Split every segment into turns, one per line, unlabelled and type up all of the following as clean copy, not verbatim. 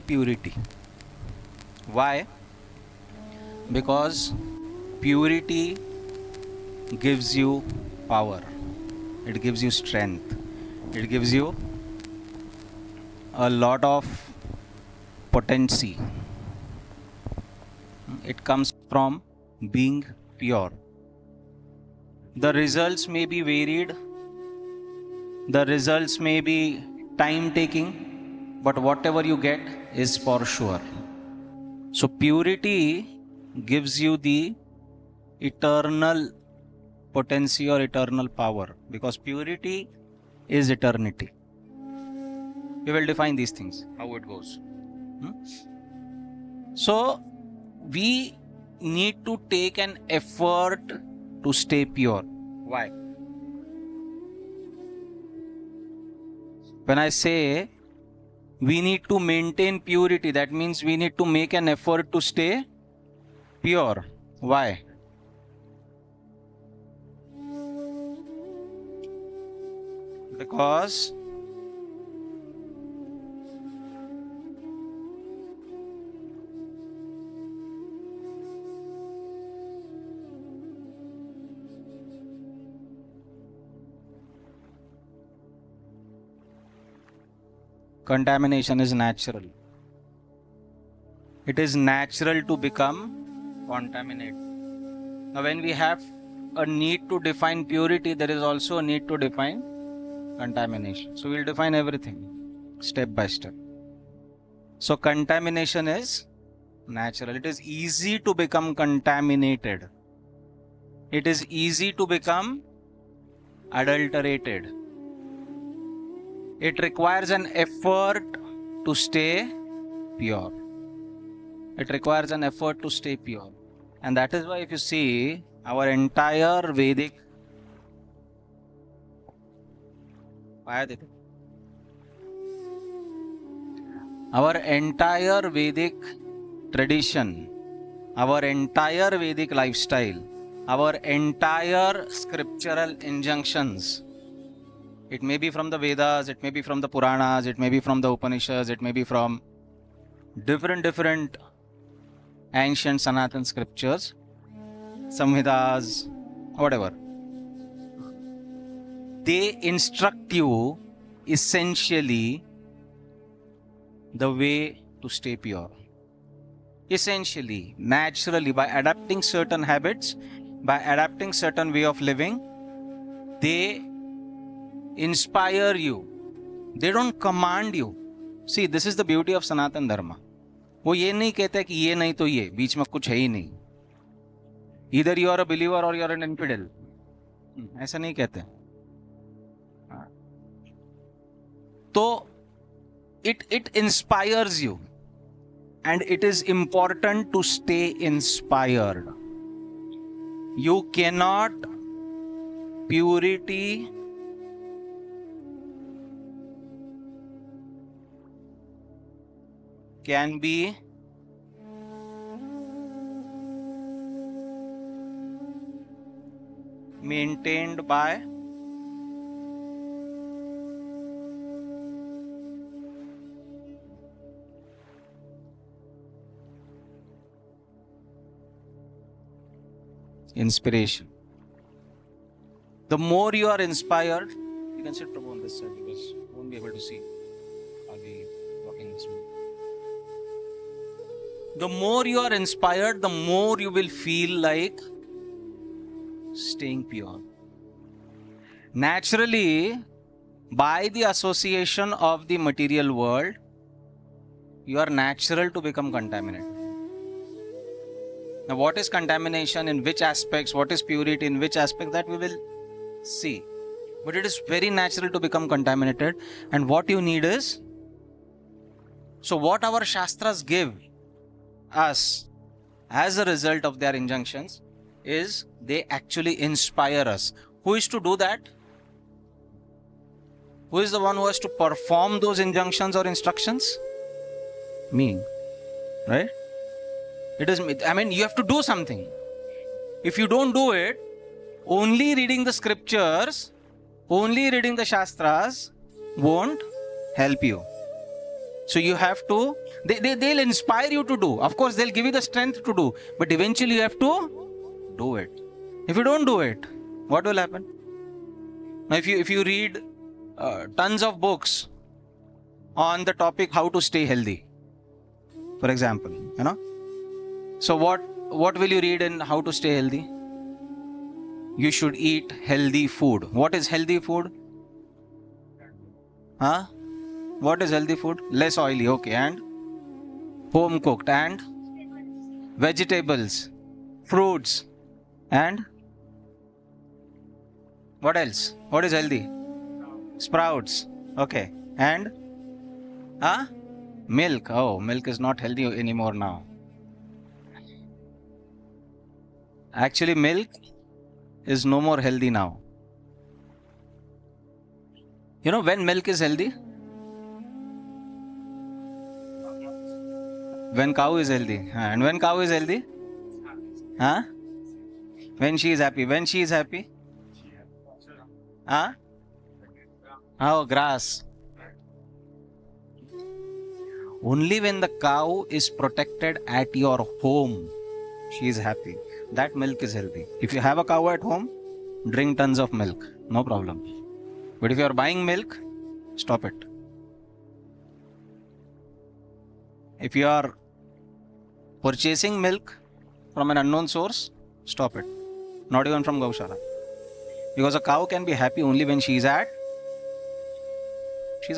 purity. Why? Because purity gives you power, it gives you strength, it gives you a lot of potency. It comes from being pure. The results may be varied, the results may be time taking, but whatever you get is for sure. So purity gives you the eternal potency or eternal power, because purity is eternity. We will define these things, how it goes. So we need to take an effort to stay pure. Why? When I say we need to maintain purity, that means we need to make an effort to stay pure. Why? Because contamination is natural. It is natural to become contaminated. Now, when we have a need to define purity, there is also a need to define contamination. So, we'll define everything step by step. So, contamination is natural. It is easy to become contaminated. It is easy to become adulterated. It requires an effort to stay pure. It requires an effort to stay pure. And that is why if you see our entire Vedic tradition, our entire Vedic lifestyle, our entire scriptural injunctions, it may be from the Vedas, it may be from the Puranas, it may be from the Upanishads, it may be from different ancient Sanatan scriptures, Samhitas, whatever. They instruct you essentially the way to stay pure. Essentially, naturally, by adapting certain habits, by adapting certain way of living, they inspire you. They don't command you. See, this is the beauty of Sanatan Dharma. वो ये नहीं कहता कि ये नहीं तो ये, बीच में कुछ है ही नहीं. Either you are a believer or you are an infidel. ऐसा नहीं कहते. तो it inspires you, and it is important to stay inspired. You cannot purity can be maintained by inspiration. The more you are inspired, you can sit on this side because you won't be able to see. I'll be walking this way. The more you are inspired, the more you will feel like staying pure. Naturally, by the association of the material world, you are natural to become contaminated. Now, what is contamination, in which aspects, what is purity, in which aspect, that we will see. But it is very natural to become contaminated, and what you need is, so what our Shastras give us as a result of their injunctions is they actually inspire us. Who is to do that? Who is the one who has to perform those injunctions or instructions? Me, right? It is me. I mean, you have to do something. If you don't do it, only reading the scriptures, only reading the Shastras won't help you. So you have to, they'll inspire you to do. Of course, they'll give you the strength to do, but eventually you have to do it. If you don't do it, what will happen? Now, if you read tons of books on the topic how to stay healthy, for example, so what will you read in how to stay healthy? You should eat healthy food. What is healthy food? What is healthy food? Less oily, okay, and home cooked, and vegetables, fruits, and what else? What is healthy? Sprouts, okay, and milk. Oh, milk is not healthy anymore now. Actually, milk is no more healthy now. You know when milk is healthy? When cow is healthy. And when cow is healthy? When she is happy. When she is happy? Oh, grass. Only when the cow is protected at your home, she is happy. That milk is healthy. If you have a cow at home, drink tons of milk. No problem. But if you are buying milk, stop it. If you are purchasing milk from an unknown source, stop it. Not even from Gaushala. Because a cow can be happy only when she's a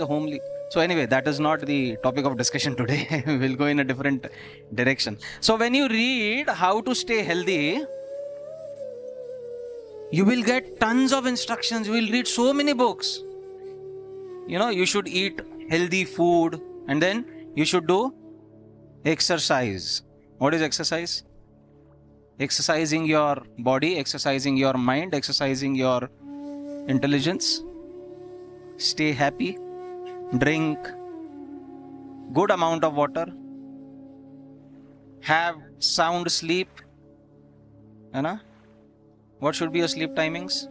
homely. So anyway, that is not the topic of discussion today. We'll go in a different direction. So when you read how to stay healthy, you will get tons of instructions. You will read so many books. You should eat healthy food, and then you should do exercise. What is exercise? Exercising your body, exercising your mind, exercising your intelligence. Stay happy. Drink good amount of water. Have sound sleep. What should be your sleep timings?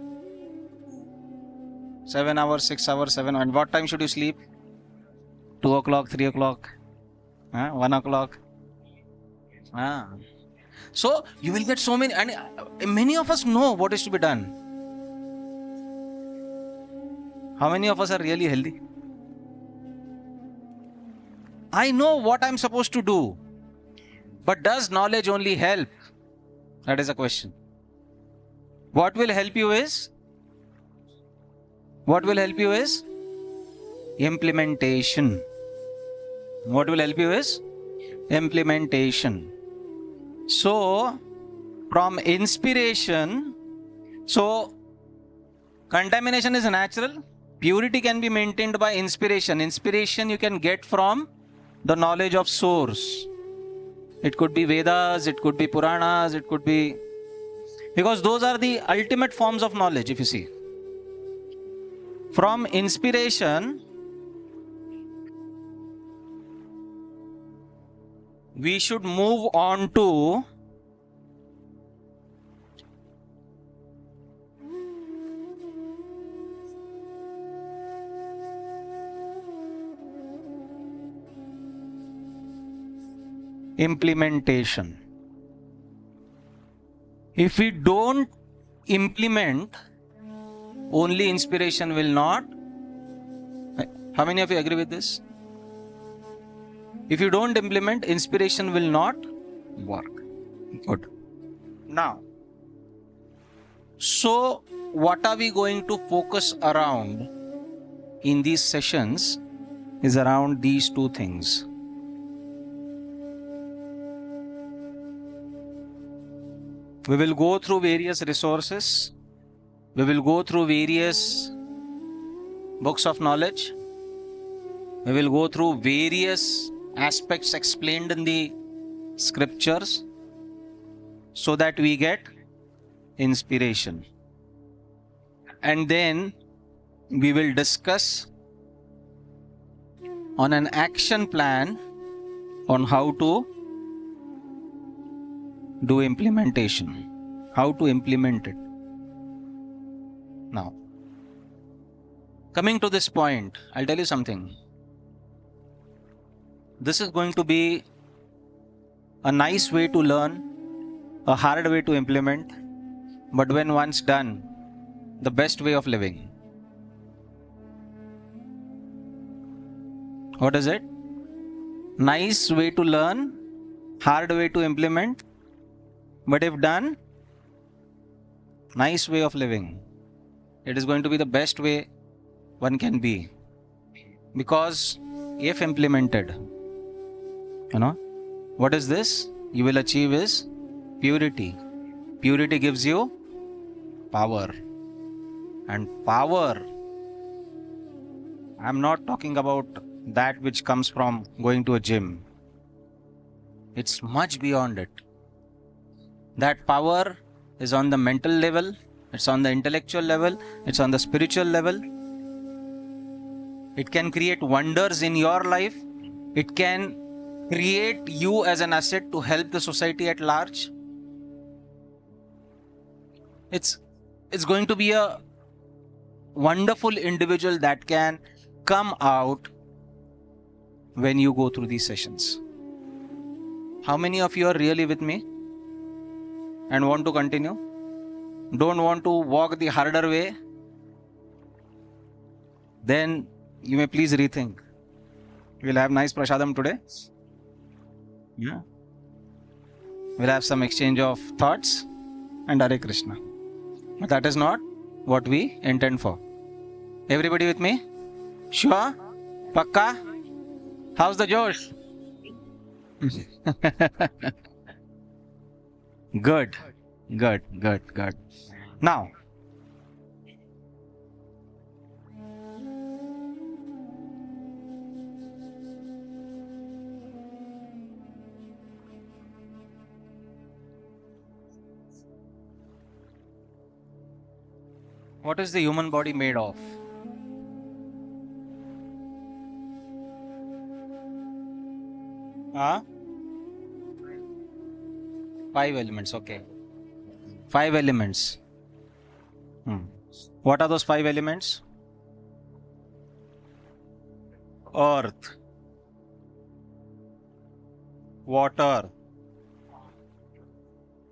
7 hours, 6 hours, 7. And what time should you sleep? 2 o'clock, 3 o'clock, 1 o'clock. So you will get so many, and many of us know what is to be done. How many of us are really healthy? I know what I'm supposed to do, but does knowledge only help? That is a question. What will help you is implementation. What will help you is implementation. So, from inspiration, so contamination is natural. Purity can be maintained by inspiration. Inspiration you can get from the knowledge of source. It could be Vedas, it could be Puranas, it could be... Because those are the ultimate forms of knowledge, if you see. From inspiration, we should move on to implementation. If we don't implement, only inspiration will not. How many of you agree with this? If you don't implement, inspiration will not work. Good. Now, so what are we going to focus around in these sessions is around these two things. We will go through various resources. We will go through various books of knowledge. We will go through various aspects explained in the scriptures so that we get inspiration. And then we will discuss on an action plan on how to do implementation, how to implement it. Now, coming to this point, I'll tell you something. This is going to be a nice way to learn, a hard way to implement, but when once done, the best way of living. What is it? Nice way to learn, hard way to implement, but if done, nice way of living. It is going to be the best way one can be. Because if implemented, what is this? You will achieve is purity. Purity gives you power. And power, I'm not talking about that which comes from going to a gym. It's much beyond it. That power is on the mental level, it's on the intellectual level, it's on the spiritual level. It can create wonders in your life. It can create you as an asset to help the society at large. It's going to be a wonderful individual that can come out when you go through these sessions. How many of you are really with me and want to continue? Don't want to walk the harder way? Then you may please rethink. We'll have nice prasadam today. Yeah. We'll have some exchange of thoughts and Hare Krishna. But that is not what we intend for. Everybody with me? Sure? Pakka? How's the Josh? Good. Now, what is the human body made of? Huh? 5 elements, okay. 5 elements. What are those 5 elements? Earth, water,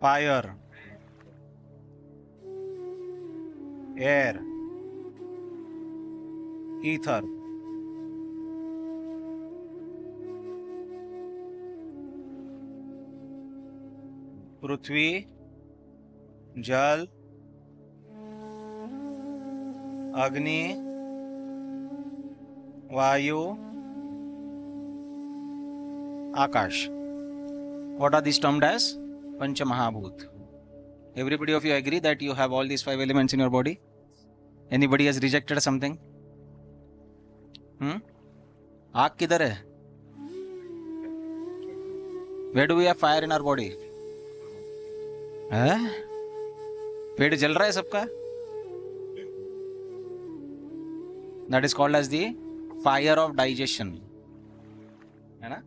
fire, air, ether. Prithvi, Jal, Agni, Vayu, Akash. What are these termed as? Pancha Mahabhut. Everybody of you agree that you have all these 5 elements in your body? Anybody has rejected something? आग किधर है? Where do we have fire in our body? पेट जल रहा है सबका? That is called as the fire of digestion. है ना?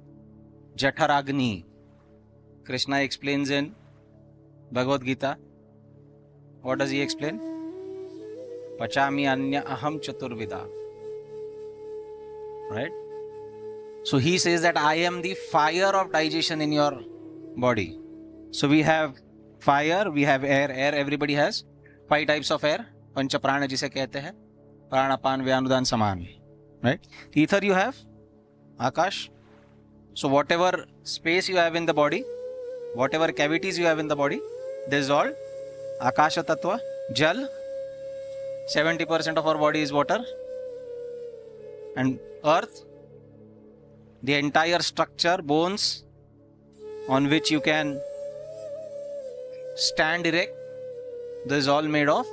Jatharagni. Krishna explains in Bhagavad Gita. What does he explain? Pachami anya aham chaturvida. Right? So he says that I am the fire of digestion in your body. So we have fire, we have air. Air, everybody has 5 types of air. Pancha prana जिसे कहते हैं. Pranapan, Vyanudan, Saman. Right? Ether you have. Akash. So whatever space you have in the body, whatever cavities you have in the body, this is all Akasha Tattva. Jal. 70% of our body is water. And earth. The entire structure, bones, on which you can stand erect, this is all made of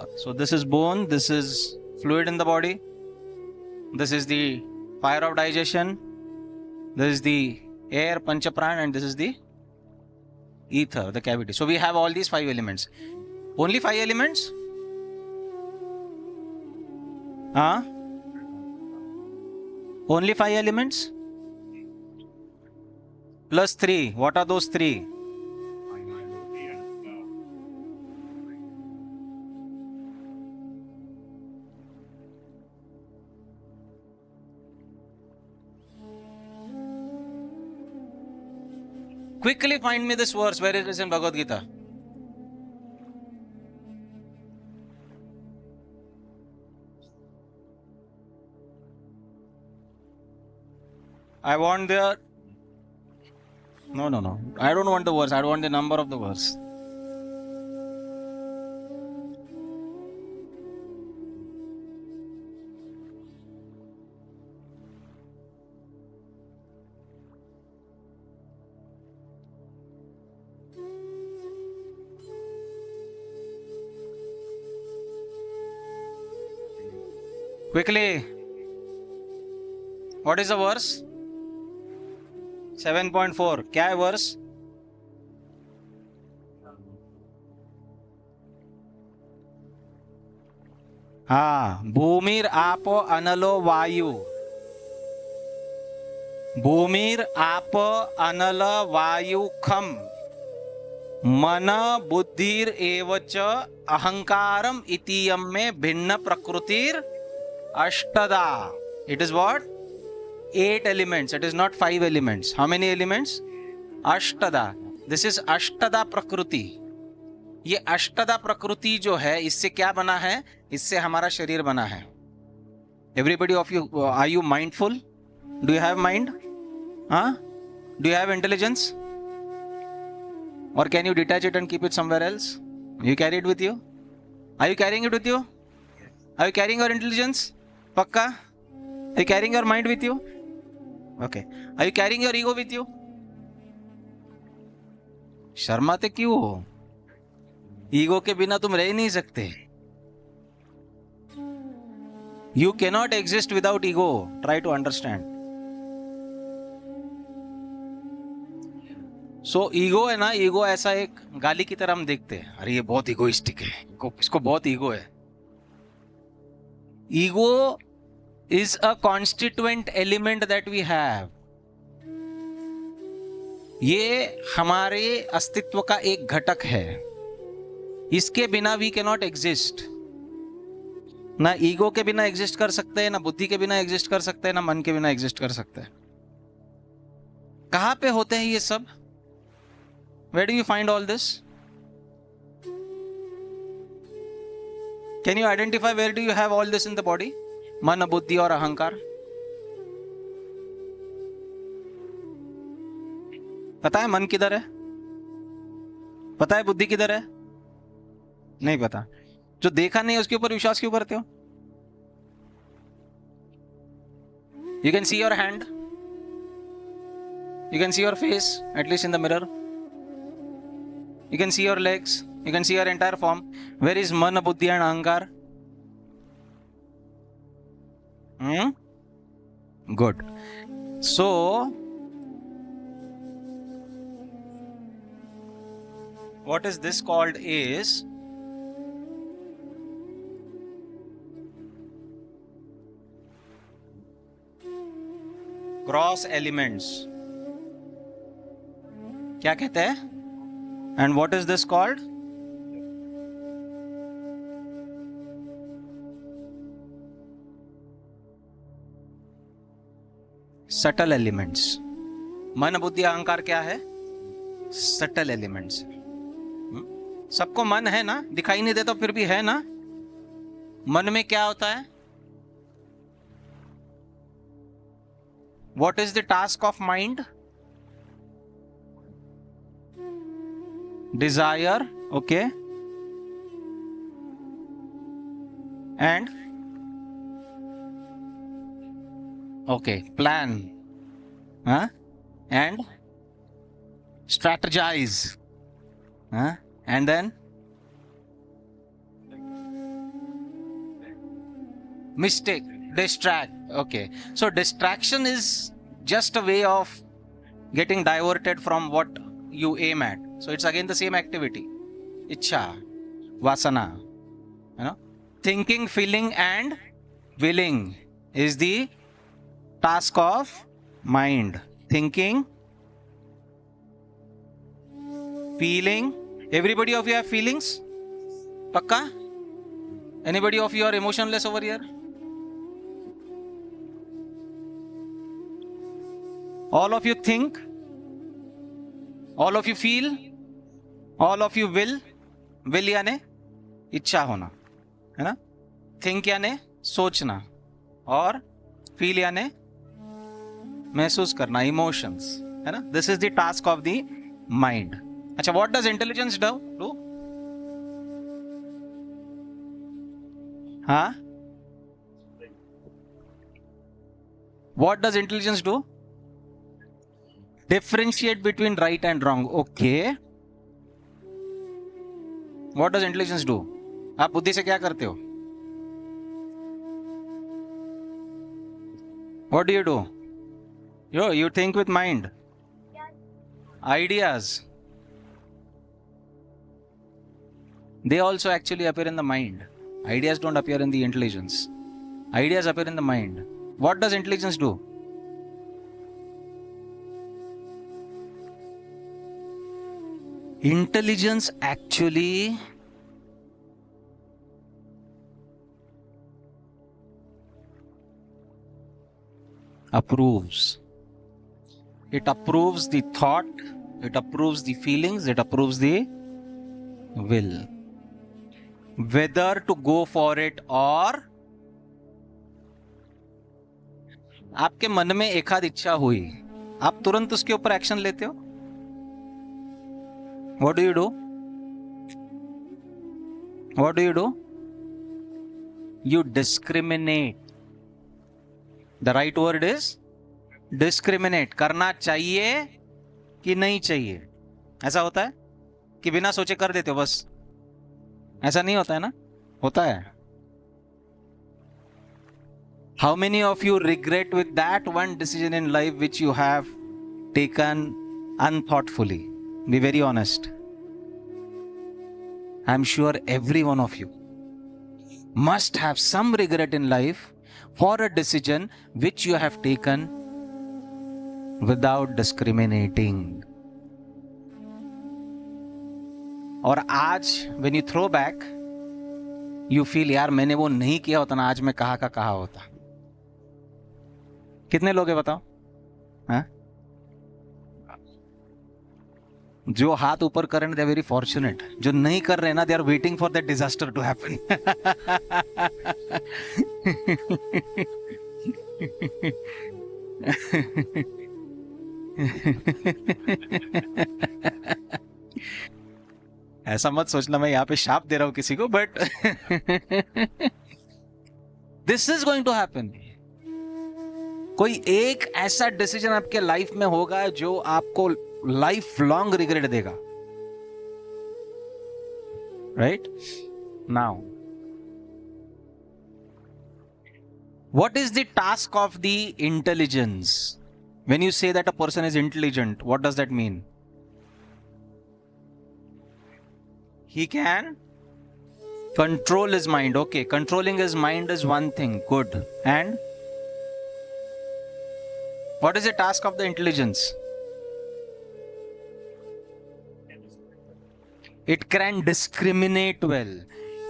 earth. So this is bone, this is fluid in the body, this is the fire of digestion, this is the air, panchaprana, and this is the ether, the cavity. So we have all these 5 elements. Only 5 elements? Only 5 elements? Plus 3. What are those 3? Quickly find me this verse where it is in Bhagavad Gita. I want the... No. I don't want the verse. I want the number of the verse. Quickly. What is the verse? 7.4. क्या है verse? हाँ, भूमिर आपो अनलो वायु. भूमिर आप अनल वायु खम मन बुद्धिर एवच अहंकारम इतियम में भिन्न प्रकृतिर अष्टदा. It is what? 8 elements. It is not 5 elements. How many elements? Ashtada. This is Ashtada Prakriti. ये अष्टदा प्रकृति जो है, इससे क्या बना है? इससे हमारा शरीर बना है. Everybody of you, are you mindful? Do you have mind? Huh? Do you have intelligence? Or can you detach it and keep it somewhere else? You carry it with you? Are you carrying it with you? Are you carrying your intelligence? Pakka? Are you carrying your mind with you? Okay. Are you carrying your ego with you? शर्माते क्यों हो? Ego के बिना तुम रह ही नहीं सकते. You cannot exist without ego. Try to understand. So ego है ना, ईगो ऐसा एक गाली की तरह हम देखते हैं. अरे ये बहुत ईगोइस्टिक है, इसको बहुत ईगो है. Ego is a constituent element that we have. ये हमारे अस्तित्व का एक घटक है. इसके बिना we cannot exist. ना ईगो के बिना एग्जिस्ट कर सकते हैं, ना बुद्धि के बिना एग्जिस्ट कर सकते हैं, ना मन के बिना एग्जिस्ट कर सकते हैं. कहां पे होते हैं ये सब? Where do you find all this? Can you identify where do you have all this in the body? मन, बुद्धि और अहंकार. पता है मन किधर है? पता है बुद्धि किधर है? नहीं पता. जो देखा नहीं है उसके ऊपर विश्वास क्यों करते हो? You can see your hand. You can see your face, at least in the mirror. You can see your legs. You can see your entire form. Where is man, buddhi and ahankar? Good. So, what is this called is gross elements. क्या कहते हैं? And what is this called? Subtle elements. मन, बुद्धि, अहंकार क्या है? Subtle elements. सबको मन है ना, दिखाई नहीं देता फिर भी है ना. मन में क्या होता है? What is the task of mind? Desire, okay, and okay, plan, and strategize, and then mistake, distract. Okay, so distraction is just a way of getting diverted from what you aim at. So it's again the same activity. Ichha, vasana, thinking, feeling and willing is the task of mind. Thinking, feeling. Everybody of you have feelings? Pakka? Anybody of you are emotionless over here? All of you think? All of you feel, all of you will यानी इच्छा होना, है ना? Think यानी सोचना, और feel यानी महसूस करना, emotions, है ना? This is the task of the mind. अच्छा, what does intelligence do? हाँ? What does intelligence do? Differentiate between right and wrong. Okay. What does intelligence do? आप बुद्धि से क्या करते हो? What do you do? You think with mind. Ideas. They also actually appear in the mind. Ideas don't appear in the intelligence. Ideas appear in the mind. What does intelligence do? Intelligence actually approves. It approves the thought, it approves the feelings, it approves the will. Whether to go for it or आपके मन में एक आध इच्छा हुई, आप तुरंत उसके ऊपर एक्शन लेते हो? What do you do? What do you do? You discriminate. The right word is discriminate. करना चाहिए कि नहीं चाहिए? ऐसा होता है कि बिना सोचे कर देते हो बस? ऐसा नहीं होता है ना? होता है. How many of you regret with that one decision in life which you have taken unthoughtfully? Be very honest. I'm sure every one of you must have some regret in life for a decision which you have taken without discriminating. और आज when you throw back, you feel यार मैंने वो नहीं किया होता ना, आज मैं कहाँ का कहाँ होता. कितने लोग हैं बताओ? हाँ? जो हाथ ऊपर कर रहे हैं, दे आर वेरी फॉर्चुनेट. जो नहीं कर रहे हैं ना, they are waiting for that disaster to happen. ऐसा मत सोचना मैं यहाँ पे शाप दे रहा हूं किसी को, but this is going to happen. कोई एक ऐसा डिसीजन आपके लाइफ में होगा जो आपको लाइफ लॉन्ग रिग्रेट देगा. Right now, what is the task of the intelligence? When you say that a person is intelligent, what does that mean? He can control his mind. Okay, controlling his mind is one thing. Good. And what is the task of the intelligence? It can discriminate well.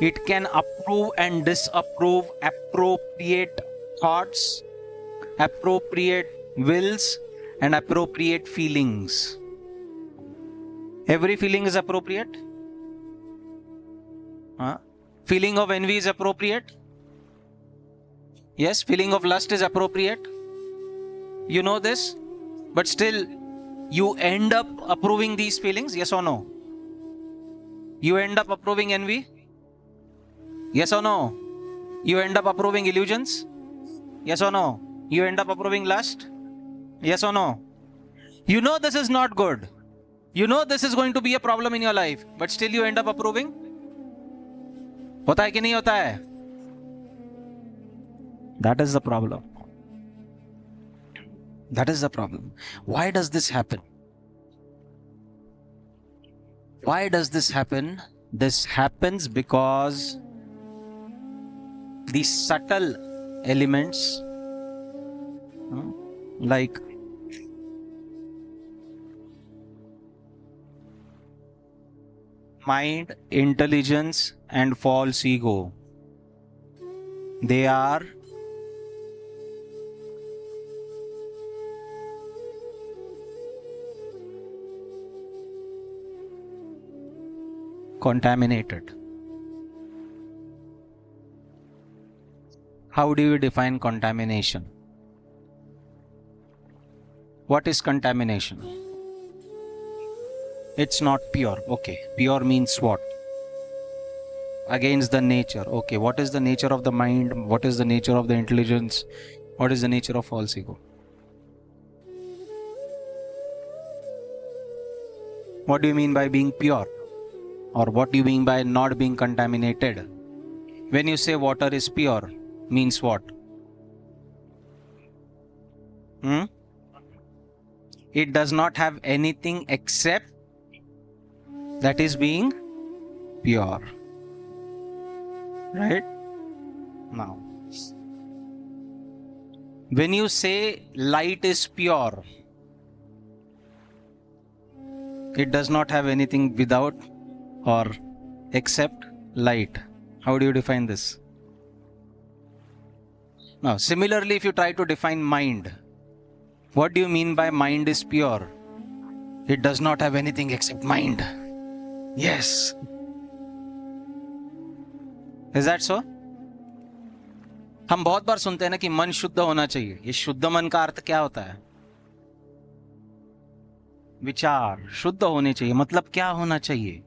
It can approve and disapprove appropriate thoughts, appropriate wills, and appropriate feelings. Every feeling is appropriate. Feeling of envy is appropriate. Yes, feeling of lust is appropriate. You know this, but still you end up approving these feelings, yes or no? You end up approving envy, yes or no? You end up approving illusions, yes or no? You end up approving lust, yes or no? You know this is not good. You know this is going to be a problem in your life, but still you end up approving. होता है कि नहीं होता है? That is the problem. That is the problem. Why does this happen? Why does this happen? This happens because these subtle elements, like mind, intelligence, and false ego, they are contaminated. How do you define contamination? What is contamination? It's not pure. Okay. Pure means what? Against the nature. Okay. What is the nature of the mind? What is the nature of the intelligence? What is the nature of false ego? What do you mean by being pure? Or what do you mean by not being contaminated? When you say water is pure, means what? It does not have anything except that is being pure. Right? Now, when you say light is pure, it does not have anything without or except light. How do you define this? Now, similarly, if you try to define mind, what do you mean by mind is pure? It does not have anything except mind. Yes. Is that so? हम बहुत बार सुनते हैं ना कि मन शुद्ध होना चाहिए. ये शुद्ध मन का अर्थ क्या होता है? विचार शुद्ध होने चाहिए. मतलब क्या होना चाहिए?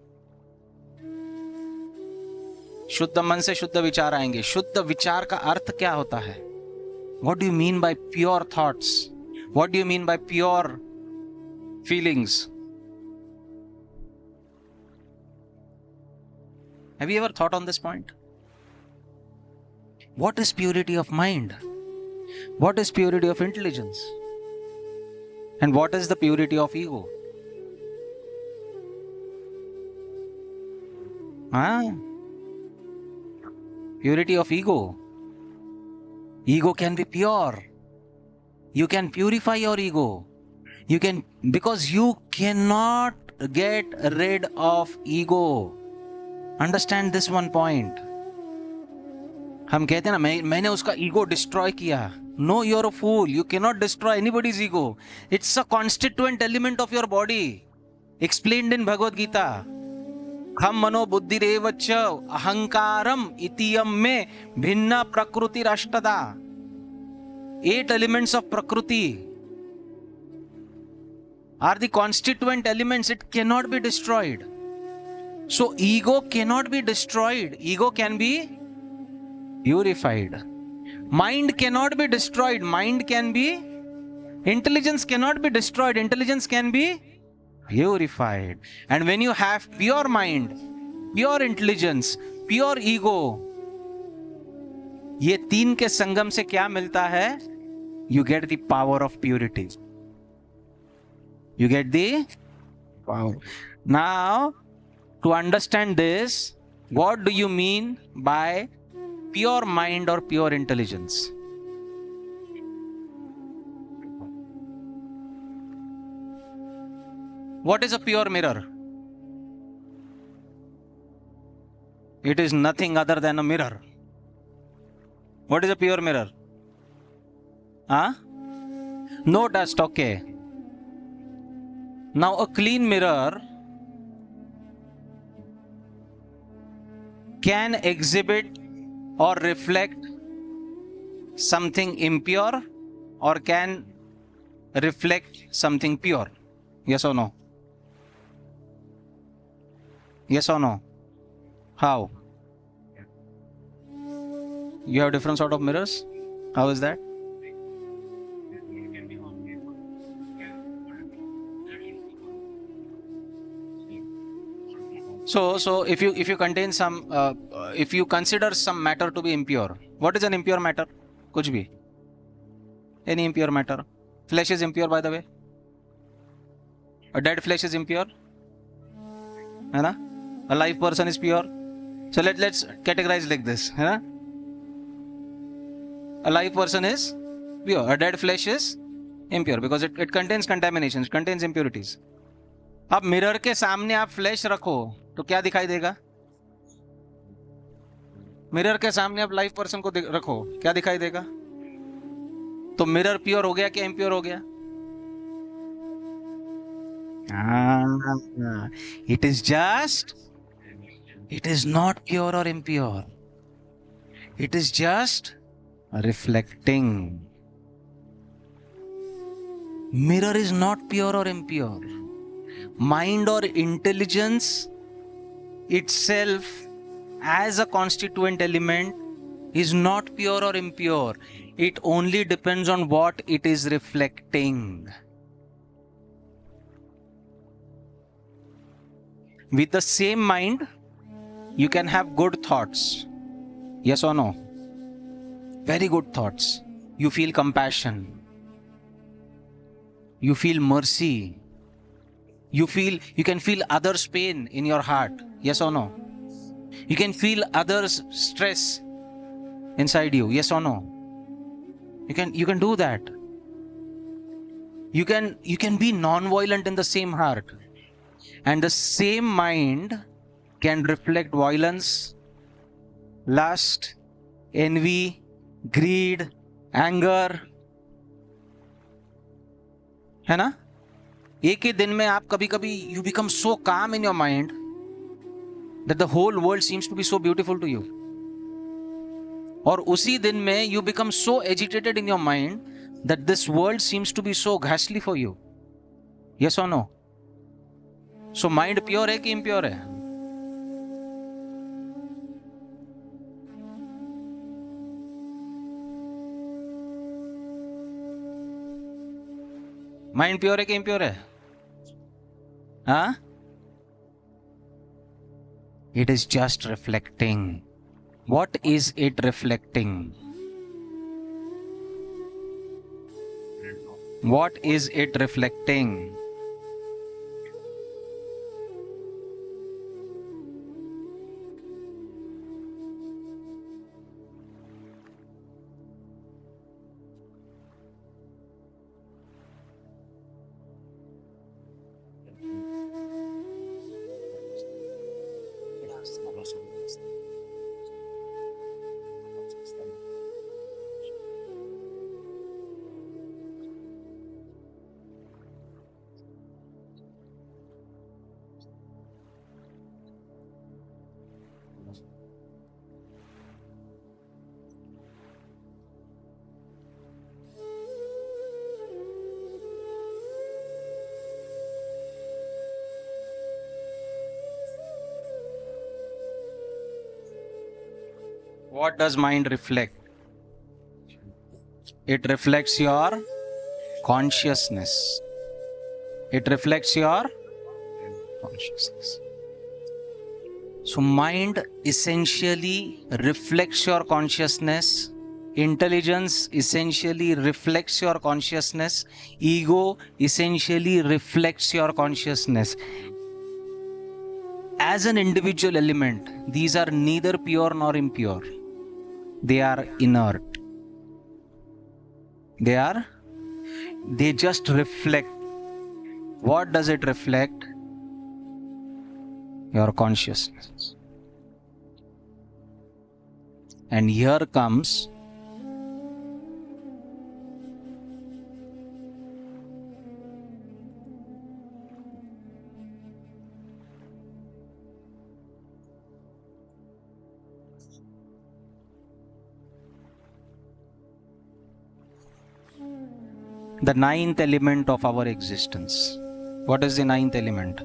शुद्ध मन से शुद्ध विचार आएंगे. शुद्ध विचार का अर्थ क्या होता है? What do you mean by pure thoughts? What do you mean by pure feelings? Have you ever thought on this point? What is purity of mind? What is purity of intelligence? And what is the purity of ego? Purity of ego. Ego can be pure. You can purify your ego. You can, because you cannot get rid of ego. Understand this one point. हम कहते हैं ना मैंने उसका ego destroy किया. No you are a fool. You can not destroy anybody's ego. It's a constituent element of your body. Explained in Bhagavad Gita. खम मनो बुद्धिरेव च अहंकारम इतियम में भिन्न प्रकृति राष्ट्रदा. 8 elements of prakriti are the constituent elements. It cannot be destroyed. So ego cannot be destroyed. Ego can be purified. Mind cannot be destroyed. Mind can be. Intelligence cannot be destroyed. Intelligence can be purified. And when you have pure mind, pure intelligence, pure ego, ये तीन के संगम से क्या मिलता है? You get the power of purity. You get the power. Now, to understand this, what do you mean by pure mind or pure intelligence? What is a pure mirror? It is nothing other than a mirror. What is a pure mirror? No dust, okay. Now a clean mirror can exhibit or reflect something impure or can reflect something pure. Yes or no? Yes or no? How? You have different sort of mirrors? How is that? So if you contain some, if you consider some matter to be impure, what is an impure matter? Kuch bhi. Any impure matter. Flesh is impure, by the way. A dead flesh is impure. है ना? A live person is pure. So let's categorize like this. है ना? A live person is pure. A dead flesh is impure because it contains contaminations, it contains impurities. अब mirror के सामने आप flash रखो तो क्या दिखाई देगा? मिरर के सामने आप लाइव पर्सन को रखो, क्या दिखाई देगा? तो मिरर प्योर हो गया क्या इम्प्योर हो गया? It is just It is not pure or impure. It is just reflecting. Mirror is not pure or impure. Mind or intelligence itself as a constituent element is not pure or impure. It only depends on what it is reflecting. With the same mind, you can have good thoughts. Yes or no? Very good thoughts. You feel compassion. You feel mercy. You can feel others' pain in your heart. Yes or no? You can feel others' stress inside you. Yes or no? You can do that. You can be non-violent in the same heart. And the same mind can reflect violence, lust, envy, greed, anger. है ना? एक ही दिन में आप कभी कभी you become so calm in your mind that the whole world seems to be so beautiful to you. और उसी दिन में you become so agitated in your mind that this world seems to be so ghastly for you. Yes or no? So mind pure है कि impure है? Mind pure है कि impure है? Huh? It is just reflecting. What is it reflecting? What is it reflecting? What does mind reflect? It reflects your consciousness. It reflects your consciousness. So mind essentially reflects your consciousness. Intelligence essentially reflects your consciousness. Ego essentially reflects your consciousness. As an individual element, these are neither pure nor impure. They are inert. They just reflect. What does it reflect? Your consciousness. And here comes the ninth element of our existence. What is the ninth element?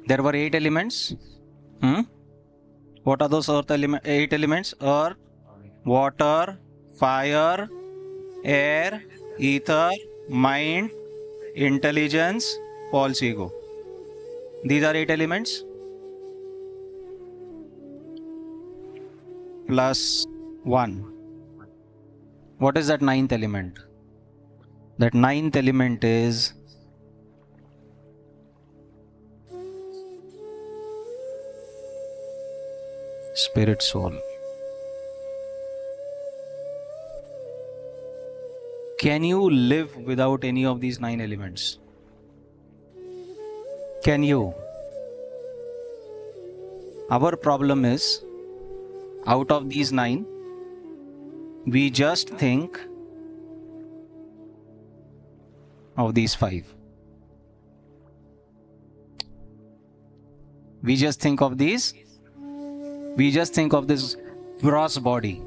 There were 8 elements. What are those 8 elements? Earth, water, fire, air, ether, mind, intelligence, false ego. These are 8 elements. Plus 1. What is that ninth element? That ninth element is spirit soul. Can you live without any of these 9 elements? Can you? Our problem is, out of these 9, we just think of these 5. We just think of these. We just think of this gross body.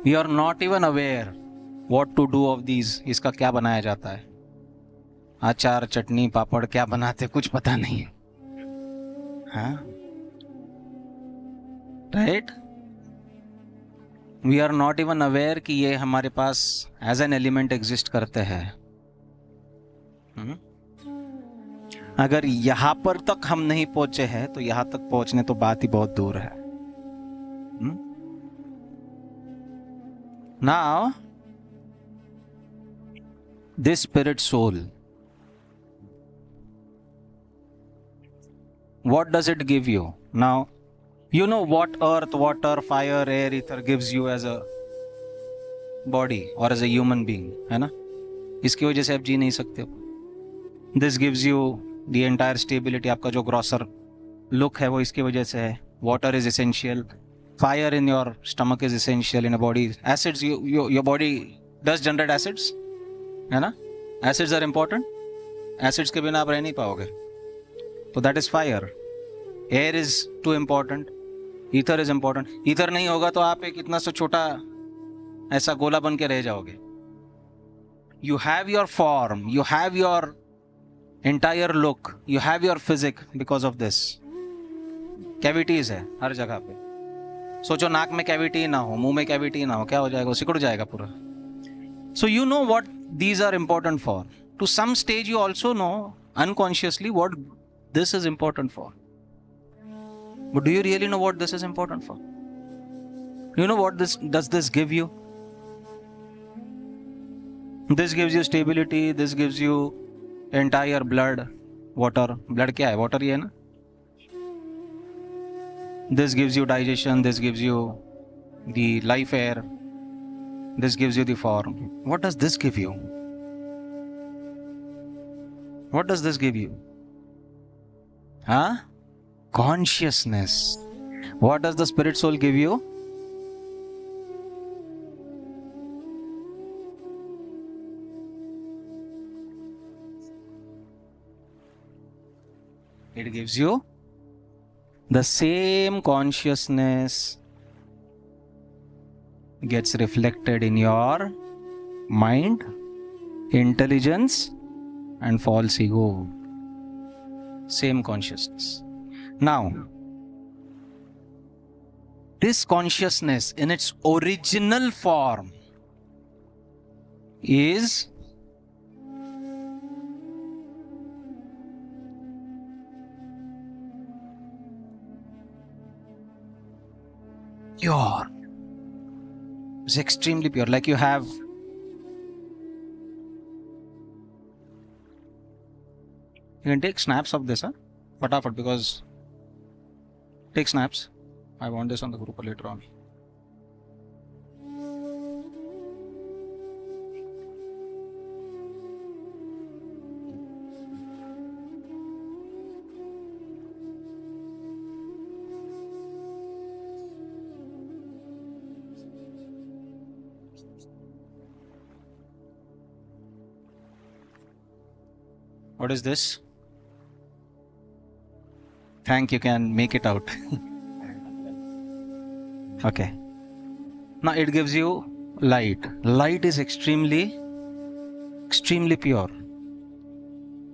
We are not even aware what to do of these. इसका क्या बनाया जाता है? अचार, चटनी, पापड़ क्या बनाते कुछ पता नहीं है. हाँ? Right? We are not even aware कि ये हमारे पास as an element exist करते हैं. अगर यहां पर तक हम नहीं पहुंचे हैं तो यहां तक पहुंचने तो बात ही बहुत दूर है. Now, this spirit soul, what does it give you? Now, you know what earth, water, fire, air, ether gives you as a body or as a human being, है ना? इसकी वजह से आप जी नहीं सकते हो. This gives you the entire stability. आपका जो grosser look है वो इसकी वजह से है. Water is essential. Fire in your stomach is essential in a body. Acids, your body does generate acids, है ना? Acids are important. Acids के बिना आप रह नहीं पाओगे. So that is fire. Air is too important. Ether is important. Ether नहीं होगा तो आप एक इतना सा छोटा ऐसा गोला बन के रह जाओगे. You have your form. You have your entire look. You have your physique because of this. Cavities है हर जगह पे. सोचो नाक में कैविटी ना हो, मुंह में कैविटी ना हो, क्या हो जाएगा? सिकुड़ जाएगा पूरा. So you know what these are important for. To some stage you also know unconsciously what this is important for. But do you really know what this is important for? Do you know what does this give you? This gives you stability. This gives you entire blood, water. Blood क्या है? Water ही है ना? This gives you digestion. This gives you the life air. This gives you the form. What does this give you? What does this give you? Huh? Consciousness. What does the spirit soul give you? It gives you the same consciousness gets reflected in your mind, intelligence, and false ego. Same consciousness. Now, this consciousness in its original form is pure. It's extremely pure. Like you have you can take snaps of this, huh? Fatafat, because take snaps. I want this on the group later on. What is this? Thank you, can make it out. Okay. Now it gives you light. Light is extremely pure.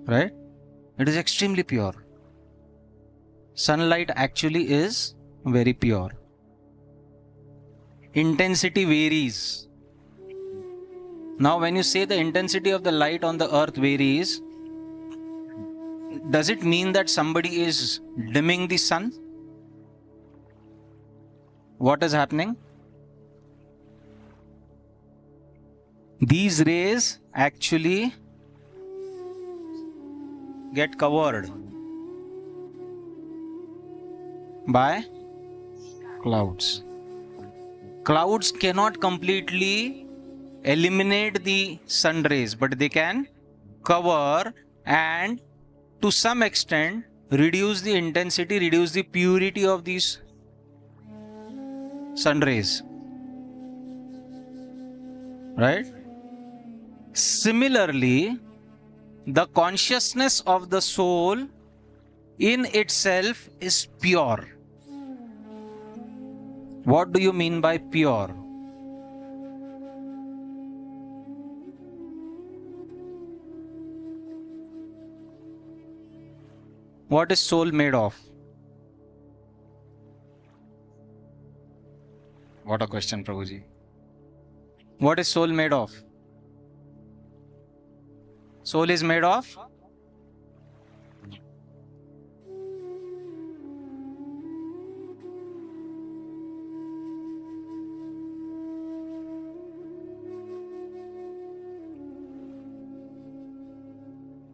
Right? It is extremely pure. Sunlight actually is very pure. Intensity varies. Now when you say the intensity of the light on the earth varies, does it mean that somebody is dimming the sun? What is happening? These rays actually get covered by clouds. Clouds cannot completely eliminate the sun rays, but they can cover and to some extent reduce the intensity, reduce the purity of these sun rays. Right? Similarly, the consciousness of the soul in itself is pure. What do you mean by pure? What is soul made of? What a question, Prabhuji. What is soul made of? Soul is made of?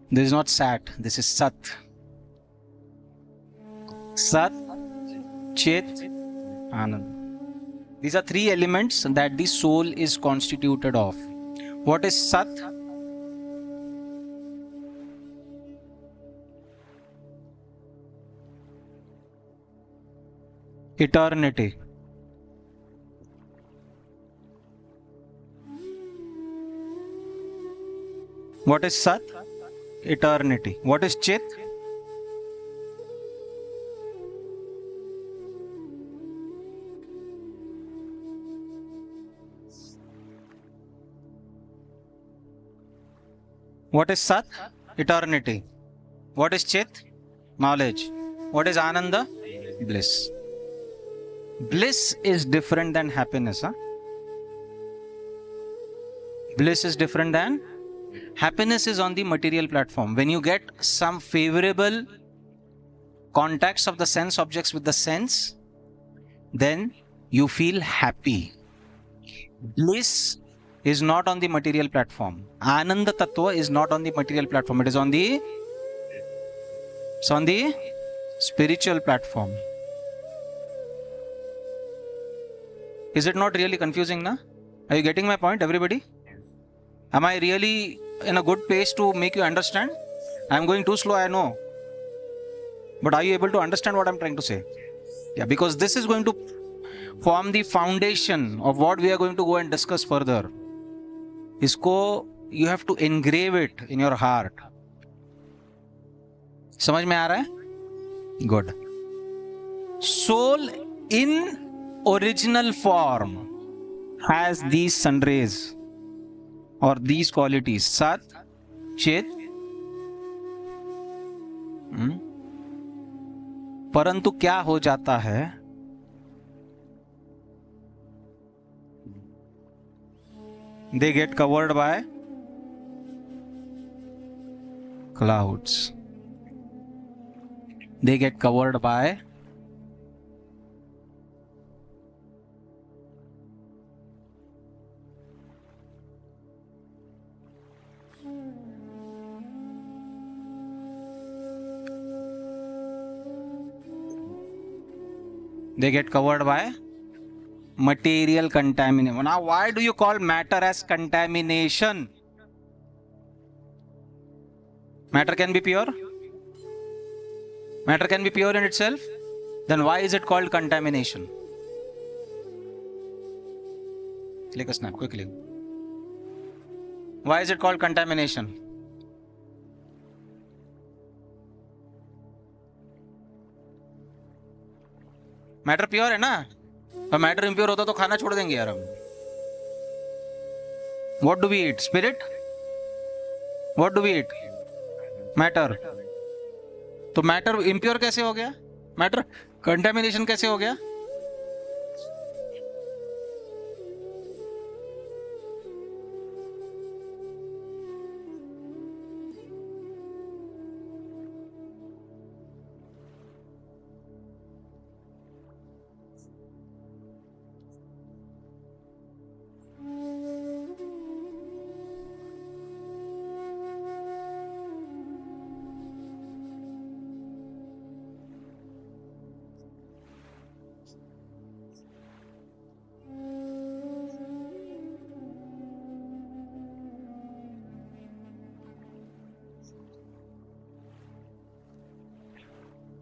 This is not Sat, this is Sat. Sat, Chit, Anand. These are three elements that the soul is constituted of. What is Sat? Eternity. What is Sat? Eternity. What is Chit? What is Sat? Eternity. What is Chit? Knowledge. What is Ananda? Bliss. Bliss is different than happiness. Huh? Bliss is different than happiness is on the material platform. When you get some favorable contacts of the sense objects with the sense, then you feel happy. Bliss is not on the material platform. Ananda Tattva is not on the material platform. It is on the spiritual platform. Is it not really confusing, na? Are you getting my point, everybody? Am I really in a good place to make you understand? I am going too slow, I know. But are you able to understand what I am trying to say? Yeah, because this is going to form the foundation of what we are going to go and discuss further. इसको you have to engrave it in your heart. समझ में आ रहा है? Good. Soul in original form has these sunrays or these qualities: Sat, Chit. परंतु क्या हो जाता है? They get covered by clouds. They get covered by material contamination. Now, why do you call matter as contamination? Matter can be pure. Matter can be pure in itself. Then why is it called contamination? Click a snap quickly. Why is it called contamination? Matter pure है ना, और matter impure होता तो खाना छोड़ देंगे यार हम. What do we eat? Spirit? What do we eat? Matter. तो मैटर इम्प्योर कैसे हो गया? मैटर कंटेमिनेशन कैसे हो गया?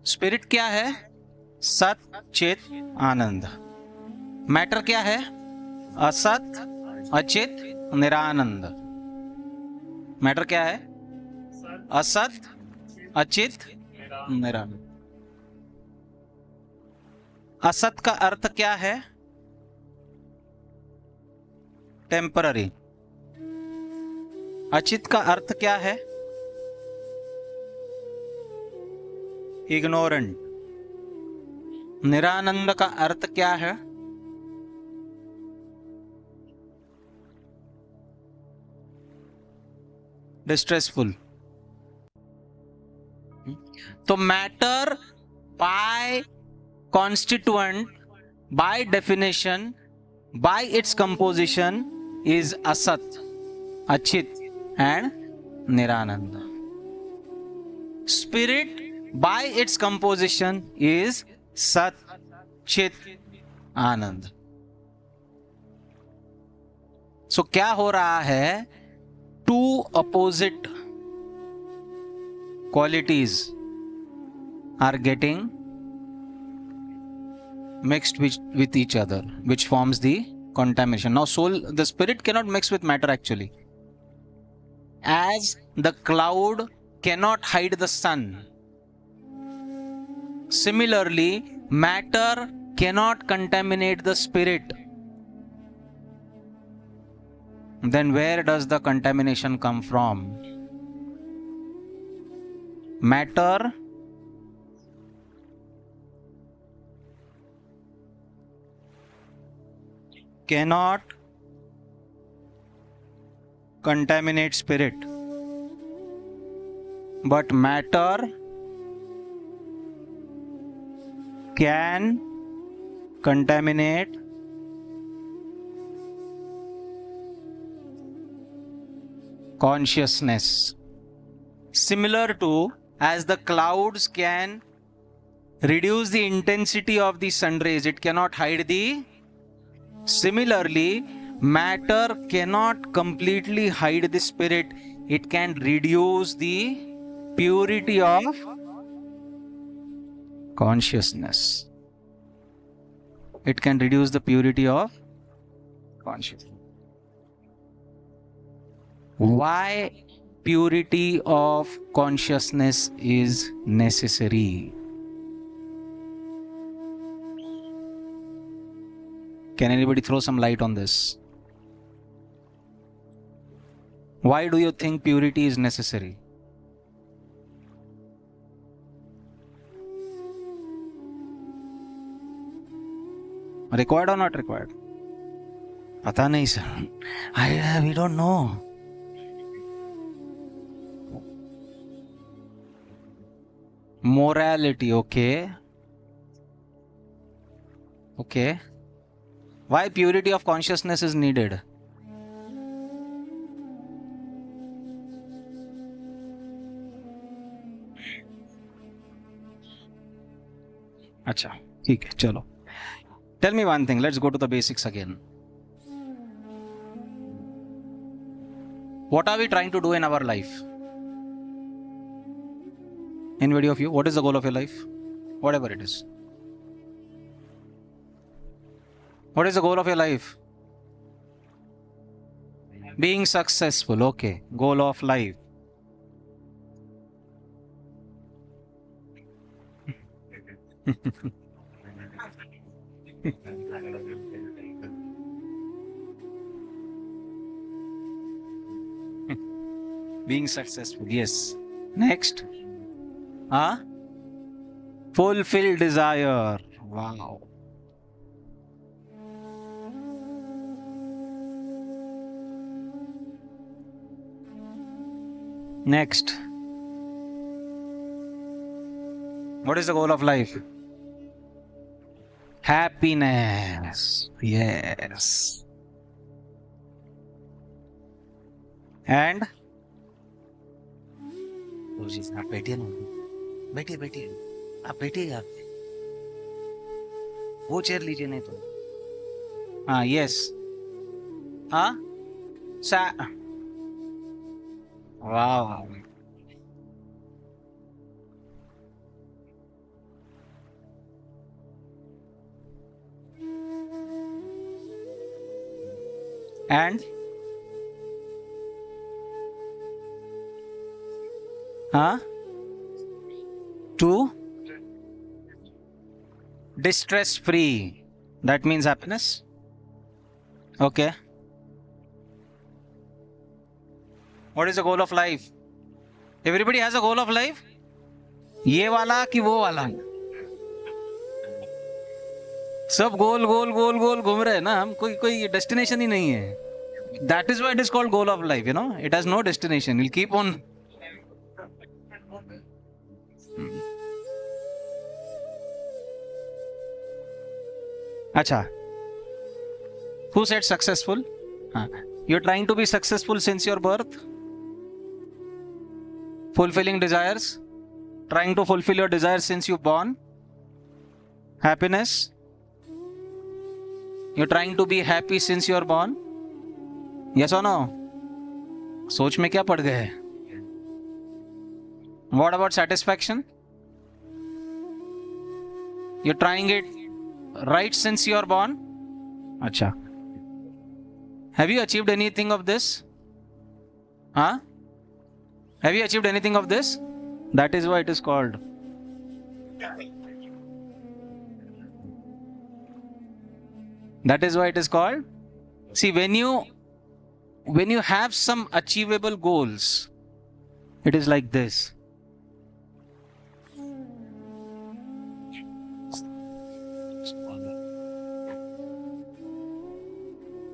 स्पिरिट क्या है? सत, चित, आनंद. मैटर क्या है? असत, अचित, निरानंद. मैटर क्या है? असत, अचित, निरानंद। असत का अर्थ क्या है? टेम्पररी। अचित का अर्थ क्या है? इग्नोरेंट। निरानंद का अर्थ क्या है? डिस्ट्रेसफुल। तो matter bye constituent, by definition, by its composition, is asat, achit and nirananda. Spirit by its composition is sat, chit, anand. So क्या हो रहा है? Two opposite qualities are getting mixed with each other, which forms the contamination. Now the spirit cannot mix with matter actually. As the cloud cannot hide the sun, similarly matter cannot contaminate the spirit. Then where does the contamination come from? Matter cannot contaminate spirit, but matter can contaminate consciousness. Similar to as the clouds can reduce the intensity of the sun rays, it cannot hide the. Similarly, matter cannot completely hide the spirit. It can reduce the purity of consciousness. It can reduce the purity of consciousness. Why purity of consciousness is necessary? Can anybody throw some light on this? Why do you think purity is necessary? Required or not required? पता नहीं sir. We don't know. Morality, okay. Okay. Why purity of consciousness is needed? अच्छा ठीक है चलो. Tell me one thing. Let's go to the basics again. What are we trying to do in our life? Anybody of you? What is the goal of your life? Whatever it is. What is the goal of your life? Being successful. Okay. Goal of life. Being successful. Yes. Next. Fulfill desire. Wow. Next. What is the goal of life? Happiness. Yes. And आप बैठिए ना, बैठिए बैठिए, आप बैठिएगा, वो chair लीजिए नहीं तो. हाँ यस. हाँ वाह. And to distress free. That means happiness. Okay. What is the goal of life? Everybody has a goal of life. ये वाला कि वो वाला, सब गोल गोल गोल गोल घूम रहे हैं ना हम, कोई डेस्टिनेशन ही नहीं है. That is why it is called goal of life, you know. It has no destination. You'll keep on. Acha. Who said successful? You're trying to be successful since your birth? Fulfilling desires? Trying to fulfill your desires since you're born? Happiness? You're trying to be happy since you're born? Yes or no? सोच में क्या पड़ गए हैं? What about satisfaction? You're trying it right since you're born? अच्छा. Have you achieved anything of this? Huh? Have you achieved anything of this? That is why it is called. That is why it is called. See, when you have some achievable goals, it is like this.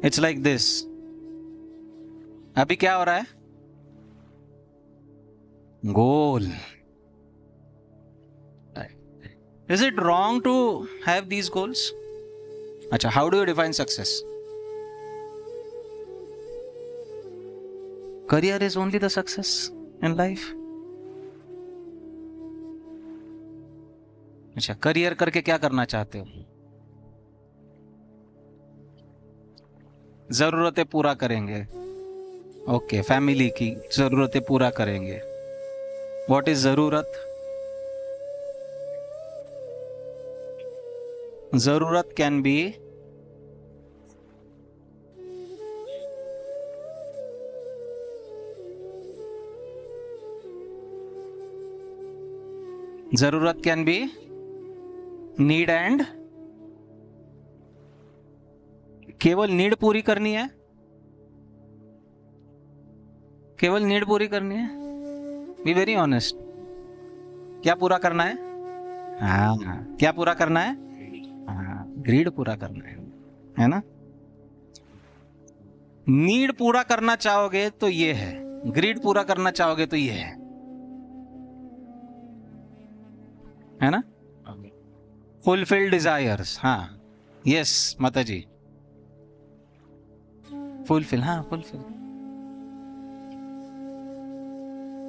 It's like this. अभी क्या हो रहा है? Goal. Is it wrong to have these goals? Acha, how do you define success? Career is only the success in life. अच्छा, career करके क्या करना चाहते हो? जरूरतें पूरा करेंगे. ओके, फैमिली की जरूरतें पूरा करेंगे. व्हाट इज जरूरत? जरूरत कैन बी जरूरत कैन बी नीड एंड. केवल नीड पूरी करनी है. केवल नीड पूरी करनी है. Be very honest. क्या पूरा करना है? हाँ, क्या पूरा करना है? हाँ, ग्रीड पूरा करना है ना. नीड पूरा करना चाहोगे तो ये है, ग्रीड पूरा करना चाहोगे तो ये है ना. Fulfil desires. हाँ, यस माता जी. फुलफिल. हाँ, fulfil.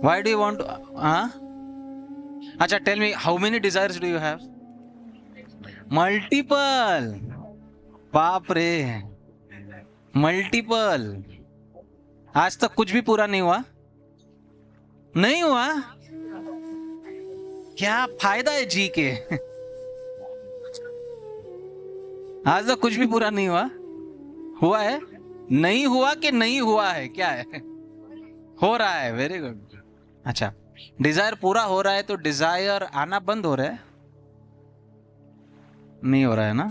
Why do you want to? Acha, tell me, how many desires do you have? Multiple. बाप रे, मल्टीपल. आज तक कुछ भी पूरा नहीं हुआ? नहीं हुआ? क्या फायदा है जी के? आज तक कुछ भी पूरा नहीं हुआ? हुआ है? नहीं हुआ कि नहीं हुआ है? क्या है? हो रहा है. Very good. अच्छा, डिजायर पूरा हो रहा है तो डिजायर आना बंद हो रहा है? नहीं हो रहा है ना.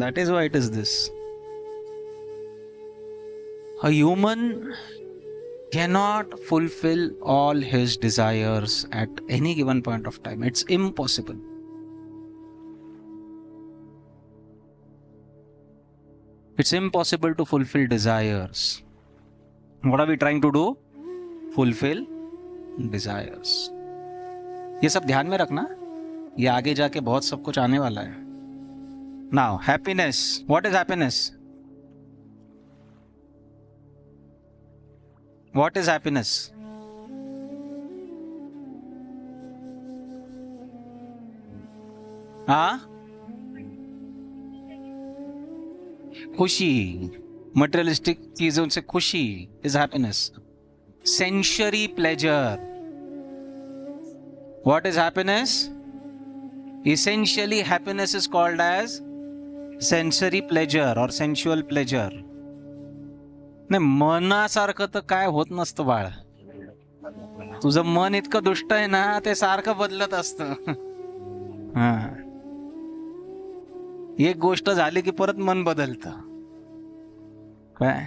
That is why it is this. A human cannot fulfill all his desires at any given point of time. It's impossible. It's impossible to fulfill desires. What are we trying to do? Fulfill desires. ये सब ध्यान में रखना, ये आगे जाके बहुत सब कुछ आने वाला है. Now, happiness. What is happiness? What is happiness? हाँ, खुशी. मटेरियलिस्टिक चीजों से खुशी is happiness. Sensory pleasure. What is happiness? Essentially, happiness is called as sensory pleasure or sensual pleasure. नाही, मनासारखं तर काय होत नसतं बाळ. तुझं मन इतकं दुष्ट आहे ना, ते सारखं बदलत असतं. हा, एक गोष्ट झाली की परत मन बदलतं. काय?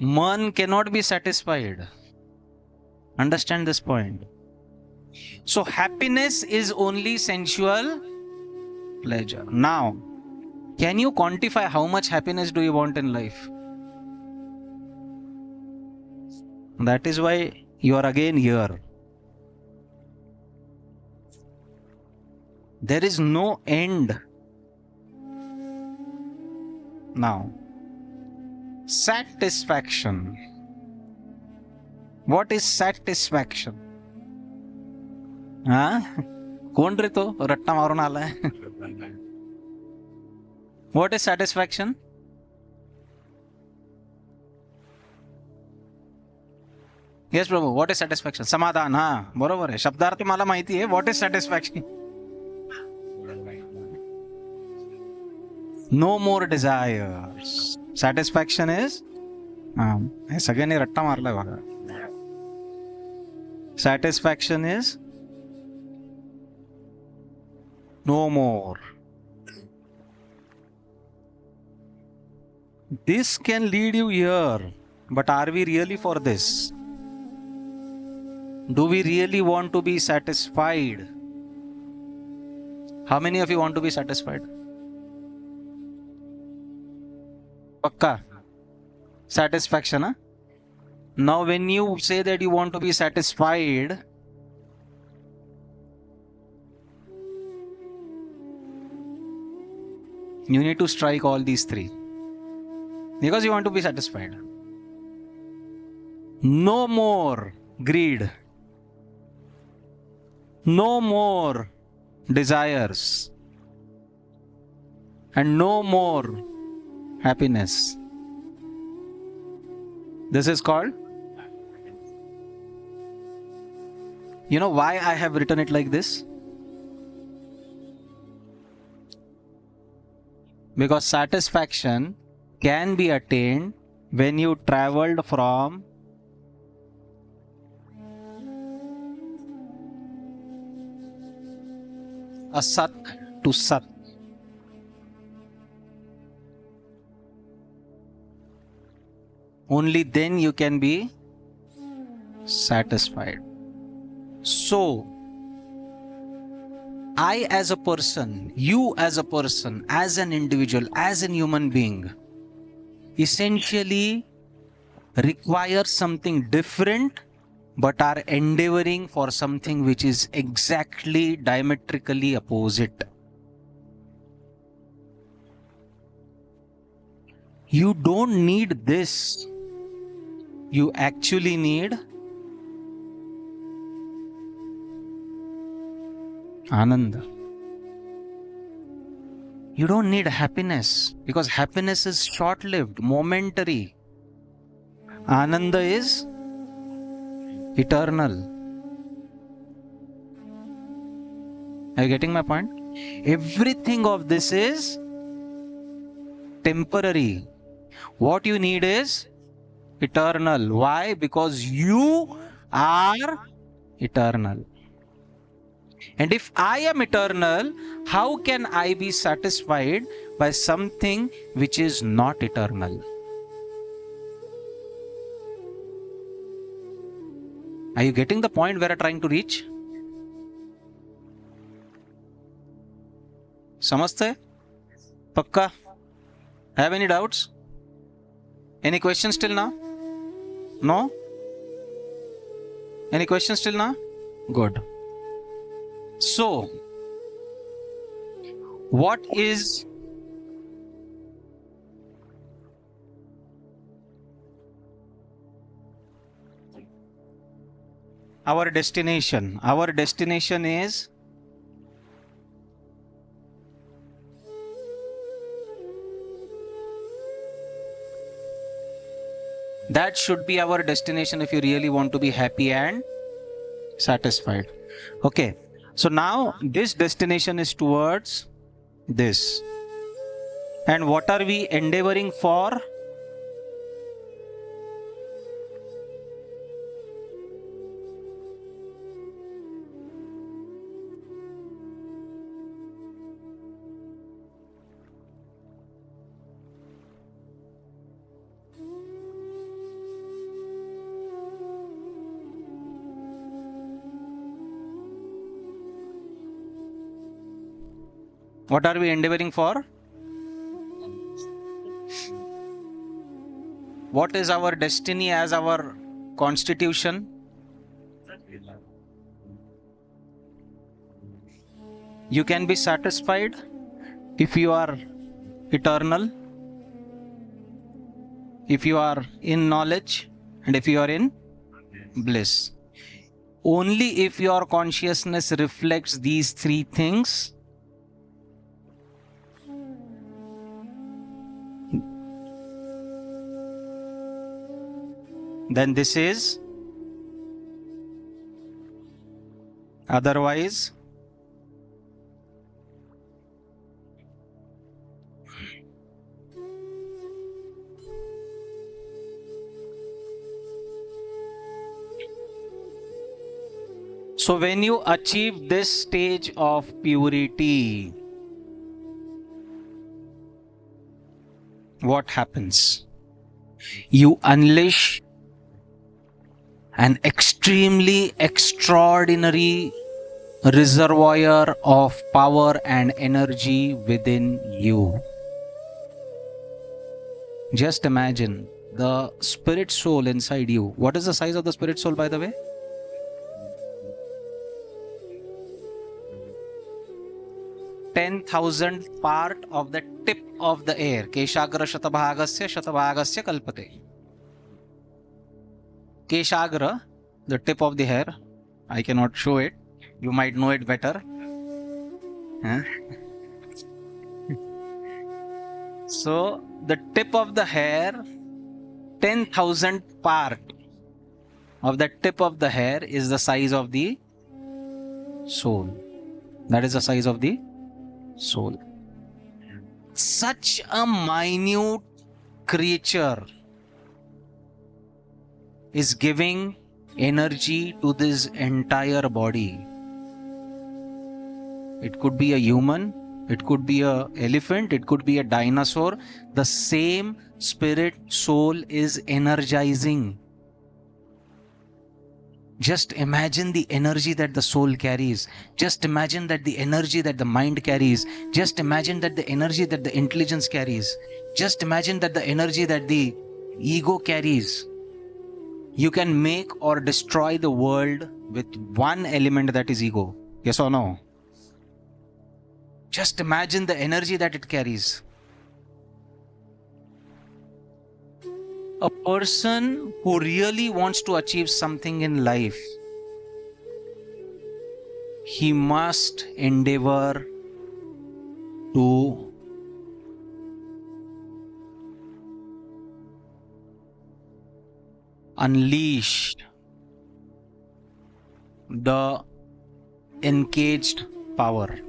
मन cannot be satisfied. Understand this point. So happiness is only sensual pleasure. Now, can you quantify how much happiness do you want in life? That is why you are again here. There is no end. Now, satisfaction. What is satisfaction? हा, कोण रे तो रट्टा मारून आलाय? What is satisfaction? Yes Prabhu, what is satisfaction? समाधान. हा, बरोबर आहे. शब्दार्थ मला माहिती आहे. What is satisfaction? No more desires. Satisfaction is, हे सगळ्यांनी रट्टा मारलाय बघा. Satisfaction is no more. This can lead you here, but are we really for this? Do we really want to be satisfied? How many of you want to be satisfied? Pakka? Satisfaction, huh? Now when you say that you want to be satisfied, you need to strike all these three. Because you want to be satisfied. No more greed. No more desires. And no more happiness. This is called. You know why I have written it like this? Because satisfaction can be attained when you traveled from asat to sat. Only then you can be satisfied. So, I as a person, you as a person, as an individual, as a human being, essentially require something different, but are endeavoring for something which is exactly diametrically opposite. You don't need this. You actually need Ananda. You don't need happiness, because happiness is short-lived, momentary. Ananda is eternal. Are you getting my point? Everything of this is temporary. What you need is eternal. Why? Because you are eternal. And if I am eternal, how can I be satisfied by something which is not eternal? Are you getting the point where I'm trying to reach? Samajhte? Pakka? Have any doubts? Any questions till now? No? Any questions till now? Good. So, what is our destination? Our destination is that should be our destination if you really want to be happy and satisfied. Okay. So now this destination is towards this. And what are we endeavoring for? What are we endeavoring for? What is our destiny as our constitution? You can be satisfied if you are eternal, if you are in knowledge, and if you are in bliss. Only if your consciousness reflects these three things, then this is. Otherwise, so when you achieve this stage of purity, what happens? You unleash an extremely extraordinary reservoir of power and energy within you. Just imagine the spirit soul inside you. What is the size of the spirit soul, by the way? 10,000 part of the tip of the air. Keshagra shatabhagasya kalpate. Keshagra, the tip of the hair. I cannot show it. You might know it better. So, the tip of the hair, 10,000 part of the tip of the hair is the size of the soul. That is the size of the soul. Such a minute creature is giving energy to this entire body. It could be a human, it could be an elephant, it could be a dinosaur. The same spirit soul is energizing. Just imagine the energy that the soul carries. Just imagine that the energy that the mind carries. Just imagine that the energy that the intelligence carries. Just imagine that the energy that the ego carries. You can make or destroy the world with one element, that is ego. Yes or no? Just imagine the energy that it carries. A person who really wants to achieve something in life, he must endeavor to unleash the encaged power,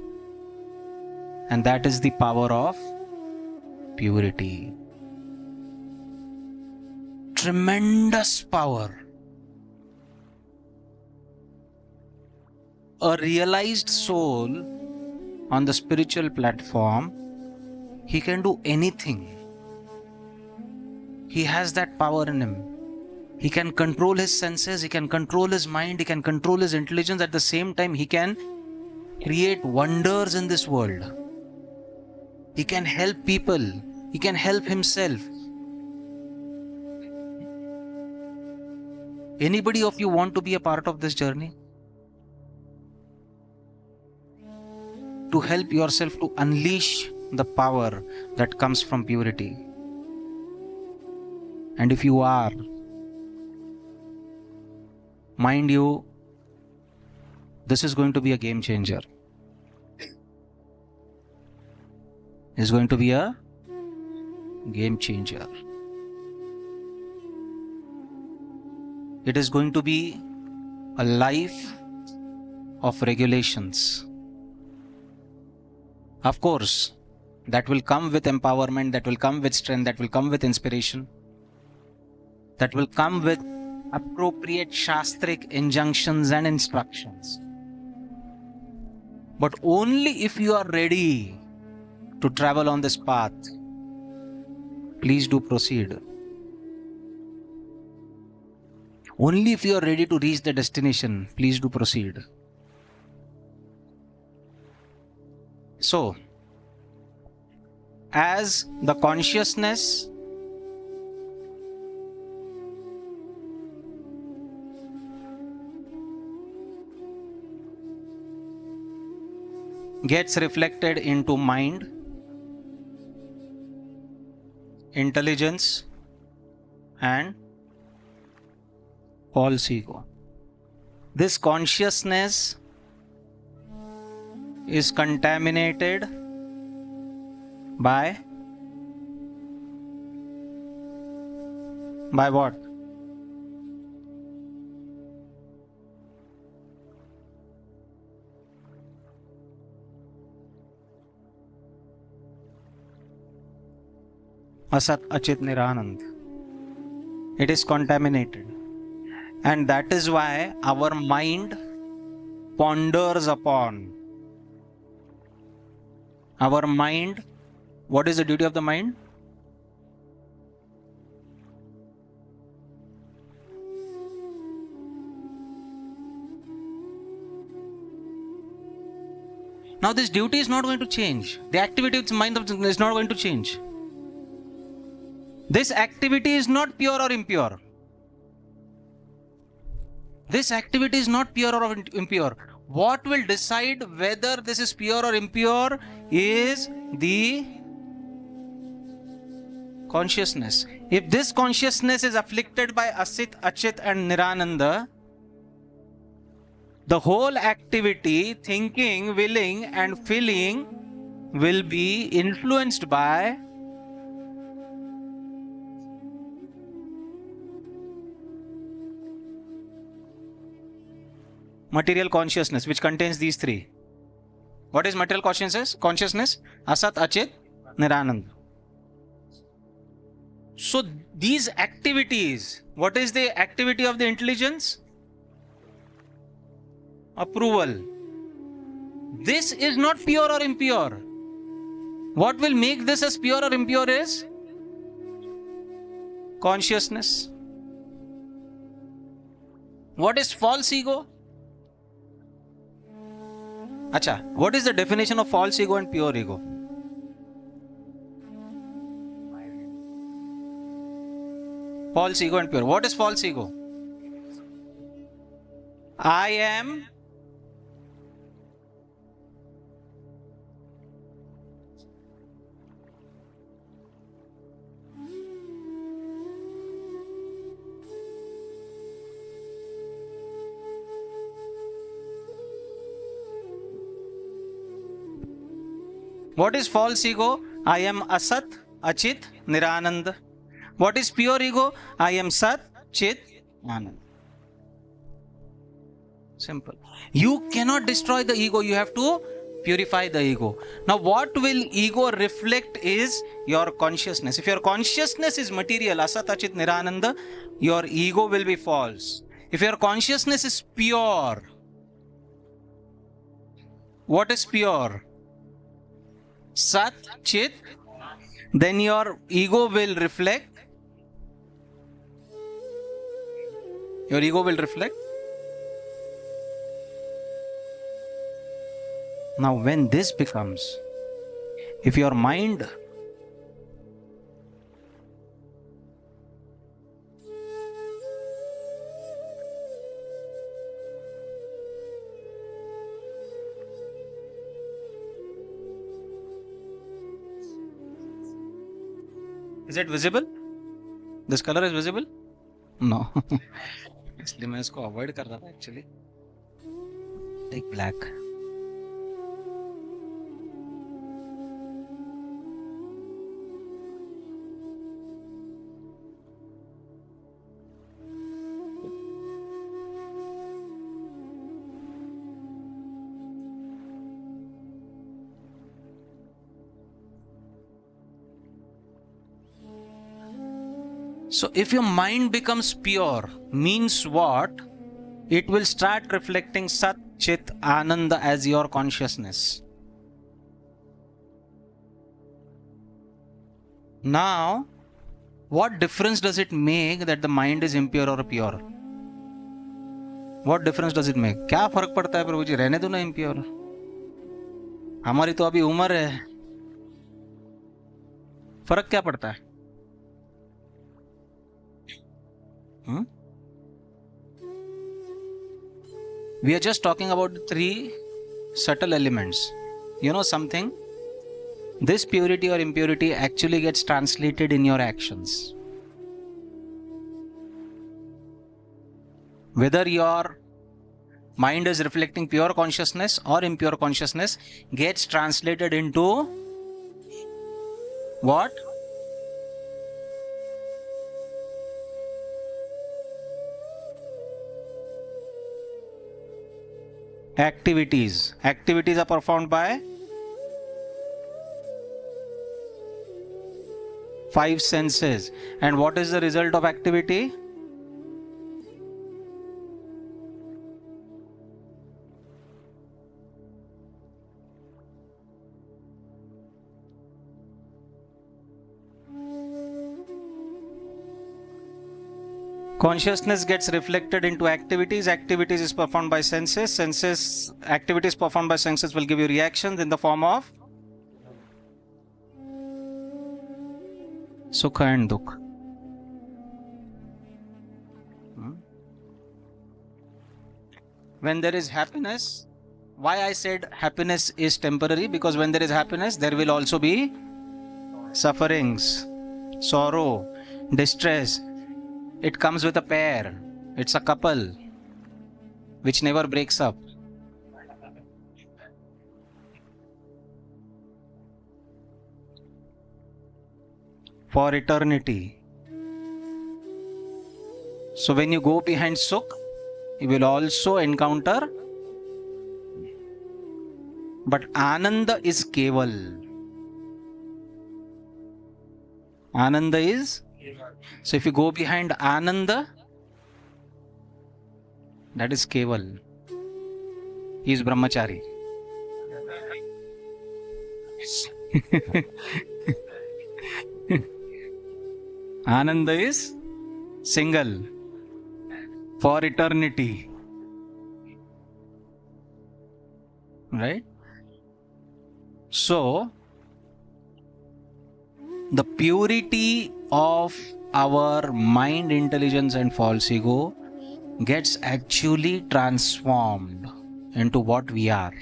and that is the power of purity. Tremendous power. A realized soul on the spiritual platform, he can do anything. He has that power in him. He can control his senses, he can control his mind, he can control his intelligence. At the same time, he can create wonders in this world. He can help people. He can help himself. Anybody of you want to be a part of this journey? To help yourself to unleash the power that comes from purity. And if you are, mind you, this is going to be a game changer. It's going to be a game changer. It is going to be a life of regulations. Of course, that will come with empowerment, that will come with strength, that will come with inspiration, that will come with appropriate shastric injunctions and instructions. But only if you are ready to travel on this path, please do proceed. Only if you are ready to reach the destination, please do proceed. So, as the consciousness gets reflected into mind, intelligence, and false ego. This consciousness is contaminated by what? Asat, Achit, Niranand. It is contaminated. And that is why our mind ponders upon. Our mind, what is the duty of the mind? Now this duty is not going to change. The activity of the mind is not going to change. This activity is not pure or impure. This activity is not pure or impure. What will decide whether this is pure or impure is the consciousness. If this consciousness is afflicted by Asit, Achit and Nirananda, the whole activity, thinking, willing and feeling will be influenced by material consciousness, which contains these three. What is material consciousness? Asat, Achit, Niranand. So these activities, what is the activity of the intelligence? Approval. This is not pure or impure. What will make this as pure or impure is consciousness. What is false ego? Acha, what is the definition of false ego and pure ego? False ego and pure. What is false ego? I am What is false ego? I am Asat, Achit, Niranand. What is pure ego? I am Sat, Chit, Anand. Simple. You cannot destroy the ego. You have to purify the ego. Now what will ego reflect is your consciousness. If your consciousness is material, Asat, Achit, Nirananda, your ego will be false. If your consciousness is pure, what is pure? Sat, Chit, then your ego will reflect. Your ego will reflect. Now when this becomes, if your mind is it visible? This color is visible? No. इसलिए मैं इसको avoid कर रहा था actually. Take black. So if your mind becomes pure, means what? It will start reflecting Sat, Chit, Ananda as your consciousness. Now, what difference does it make that the mind is impure or pure? What difference does it make? क्या फर्क पड़ता है प्रभु जी, रहने दो ना impure. हमारी तो अभी उम्र है. फर्क क्या पड़ता है? We are just talking about the 3 subtle elements. You know something? This purity or impurity actually gets translated in your actions. Whether your mind is reflecting pure consciousness or impure consciousness gets translated into what? Activities. Activities are performed by 5 senses. And what is the result of activity? Consciousness gets reflected into activities. Activities is performed by senses. Activities performed by senses will give you reactions in the form of Sukha and Dukha. When there is happiness, why I said happiness is temporary? Because when there is happiness, there will also be sufferings, sorrow, distress. It comes with a pair. It's a couple which never breaks up. For eternity. So when you go behind Sukh, you will also encounter. But Ananda is Keval. Ananda is. So if you go behind Ananda, that is Keval. He is Brahmachari. Ananda is single for eternity. Right? So, the purity of our mind, intelligence and false ego gets actually transformed into what we are.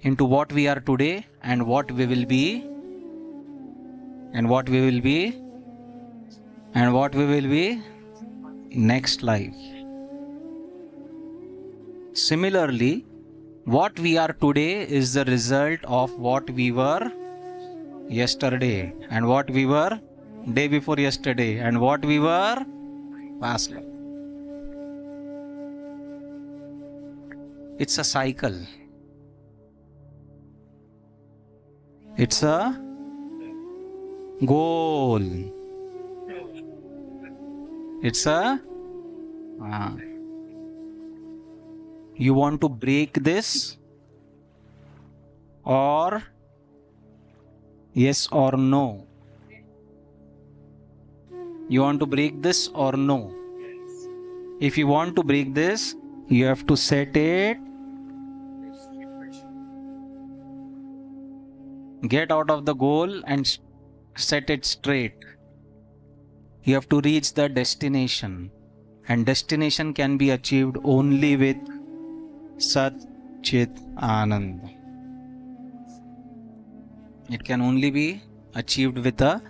Into what we are today and what we will be. And what we will be. And what we will be next life. Similarly, what we are today is the result of what we were yesterday, and what we were day before yesterday, and what we were past life. It's a cycle. It's a goal. It's a you want to break this, or yes or no? You want to break this or no? If you want to break this, you have to set it, get out of the goal and set it straight. You have to reach the destination, and destination can be achieved only with Sat Chit Anand. It can only be achieved with a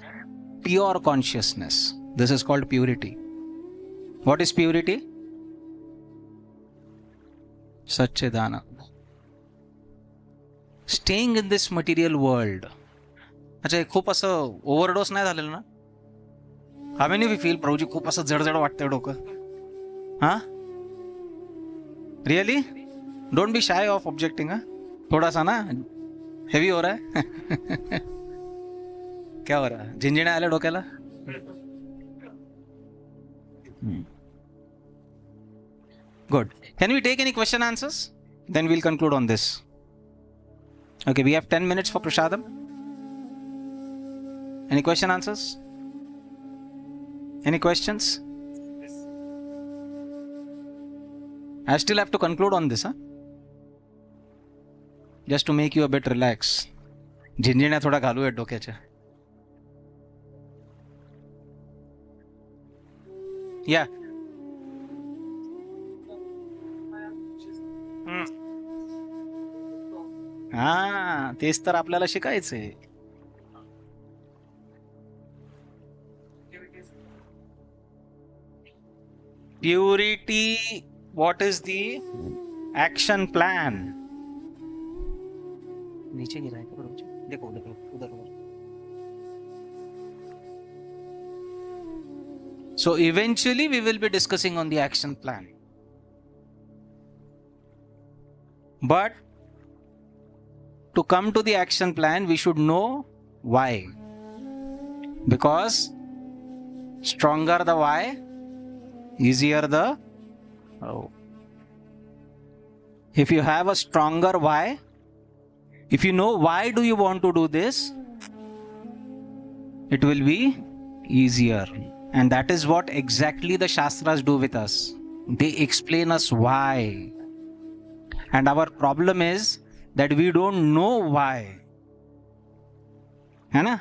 pure consciousness. This is called purity. What is purity? Satchidanand. Staying in this material world. अच्छा, खूप असं overdose नाही झालेलं ना? How many of you feel Prabhuji खूप असं जड वाटतंय डोकं? हा? Really? Don't be shy of objecting. हा? थोड़ा सा ना हेवी हो रहा है. क्या हो रहा है? झिंझिण्या आल्या डोक्याला? Good. Can we take any question answers? Then we'll conclude on this. Okay, we have 10 minutes for Prashadam. Any question answers? Any questions? I still have to conclude on this, huh? Just to make you a bit relaxed. झिंझिण्या थोडा घालूया डोक्याच्या. या हा, तेच तर आपल्याला शिकायचंय. Purity, what is the action plan? नीचे गिरा है, देखो देखो उधर. So eventually we will be discussing on the action plan. But to come to the action plan, we should know why. Because stronger the why, easier the how. If you have a stronger why, if you know why do you want to do this, it will be easier. And that is what exactly the Shastras do with us. They explain us why. And our problem is that we don't know why. है ना?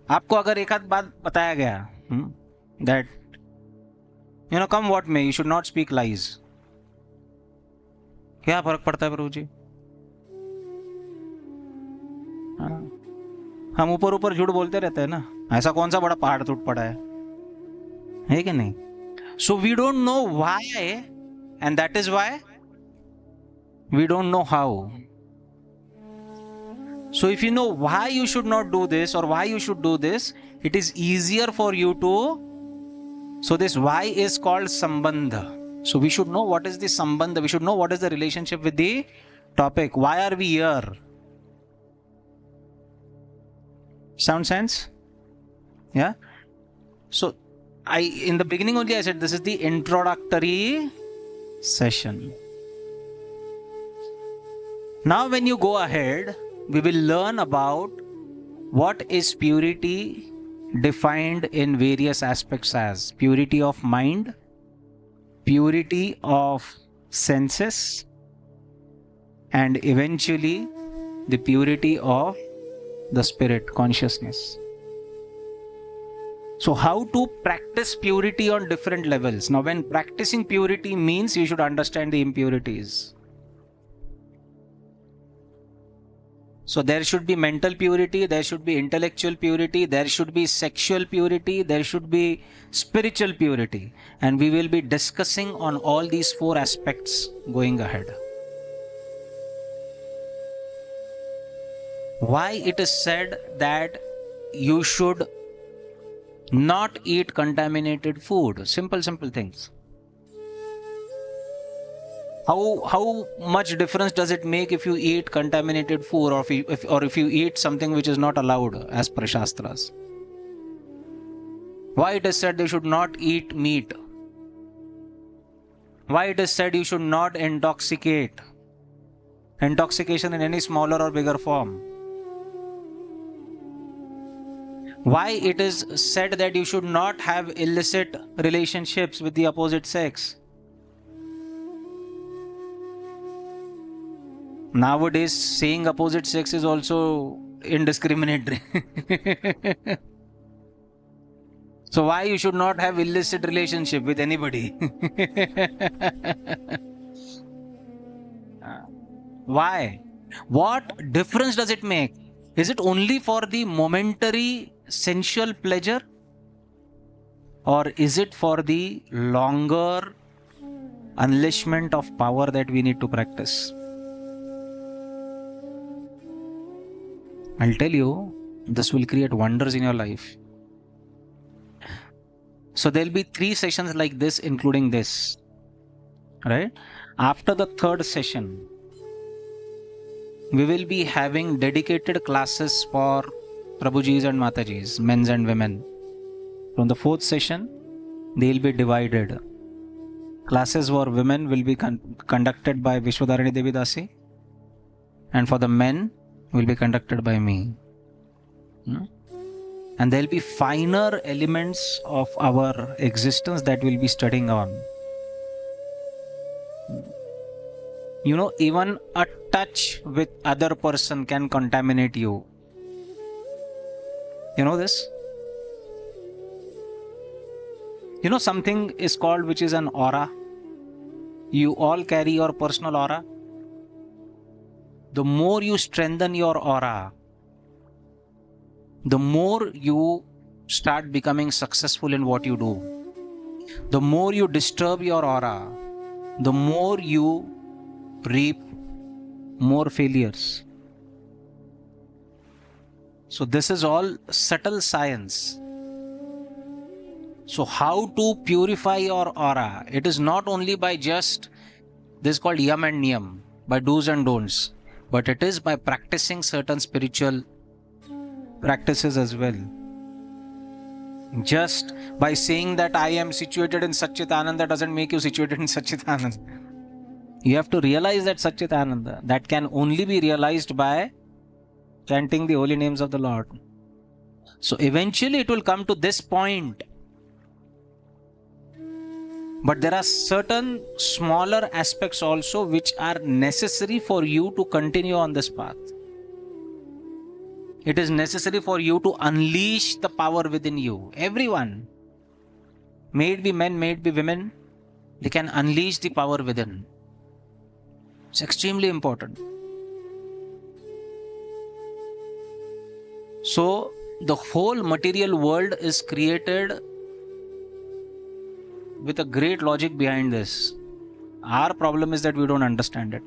आपको अगर एक आध बात बताया गया, that come what may, you should not speak lies. क्या फर्क पड़ता है प्रभु जी? हम ऊपर ऊपर झूठ बोलते रहते हैं ना. ऐसा कौन सा बड़ा पहाड़ टूट पड़ा है कि नहीं? So we don't know why, and that is why we don't know how. So if you know why you should not do this or why you should do this, it is easier for you to. So this why is called sambandha. So we should know what is the sambandha. We should know what is the relationship with the topic. Why are we here? Sound sense? Yeah. So in the beginning only I said this is the introductory session. Now when you go ahead, we will learn about what is purity defined in various aspects as purity of mind, purity of senses, and eventually the purity of the spirit, consciousness. So how to practice purity on different levels. Now when practicing purity means you should understand the impurities. So there should be mental purity, there should be intellectual purity, there should be sexual purity, there should be spiritual purity. And we will be discussing on all these four aspects going ahead. Why it is said that you should not eat contaminated food? Simple things. How much difference does it make if you eat contaminated food or if you eat something which is not allowed as per Shastras? Why it is said you should not eat meat? Why it is said you should not intoxicate? Intoxication in any smaller or bigger form. Why it is said that you should not have illicit relationships with the opposite sex? Nowadays, saying opposite sex is also indiscriminatory. So why you should not have illicit relationship with anybody? Why? What difference does it make? Is it only for the momentary sensual pleasure? Or is it for the longer unleashment of power that we need to practice? I'll tell you, this will create wonders in your life. So there'll be 3 sessions like this, including this. Right? After the 3rd session, we will be having dedicated classes for Prabhujis and Matajis, men and women. From the 4th session, they'll be divided. Classes for women will be conducted by Vishwadharani Devi Dasi, and for the men will be conducted by me. And there will be finer elements of our existence that we'll be studying on. You know, even a touch with other person can contaminate you. You know this? You know, something is called, which is an aura. You all carry your personal aura. The more you strengthen your aura, the more you start becoming successful in what you do. The more you disturb your aura, the more you reap more failures. So this is all subtle science. So how to purify your aura? It is not only by just, this is called yam and niyam, by do's and don'ts, but it is by practicing certain spiritual practices as well. Just by saying that I am situated in Satchitananda doesn't make you situated in Satchitananda. You have to realize that Satchitananda, that can only be realized by chanting the holy names of the Lord. So eventually it will come to this point. But there are certain smaller aspects also which are necessary for you to continue on this path. It is necessary for you to unleash the power within you. Everyone, may it be men, may it be women, they can unleash the power within. It's extremely important. So, the whole material world is created with a great logic behind this. Our problem is that we don't understand it.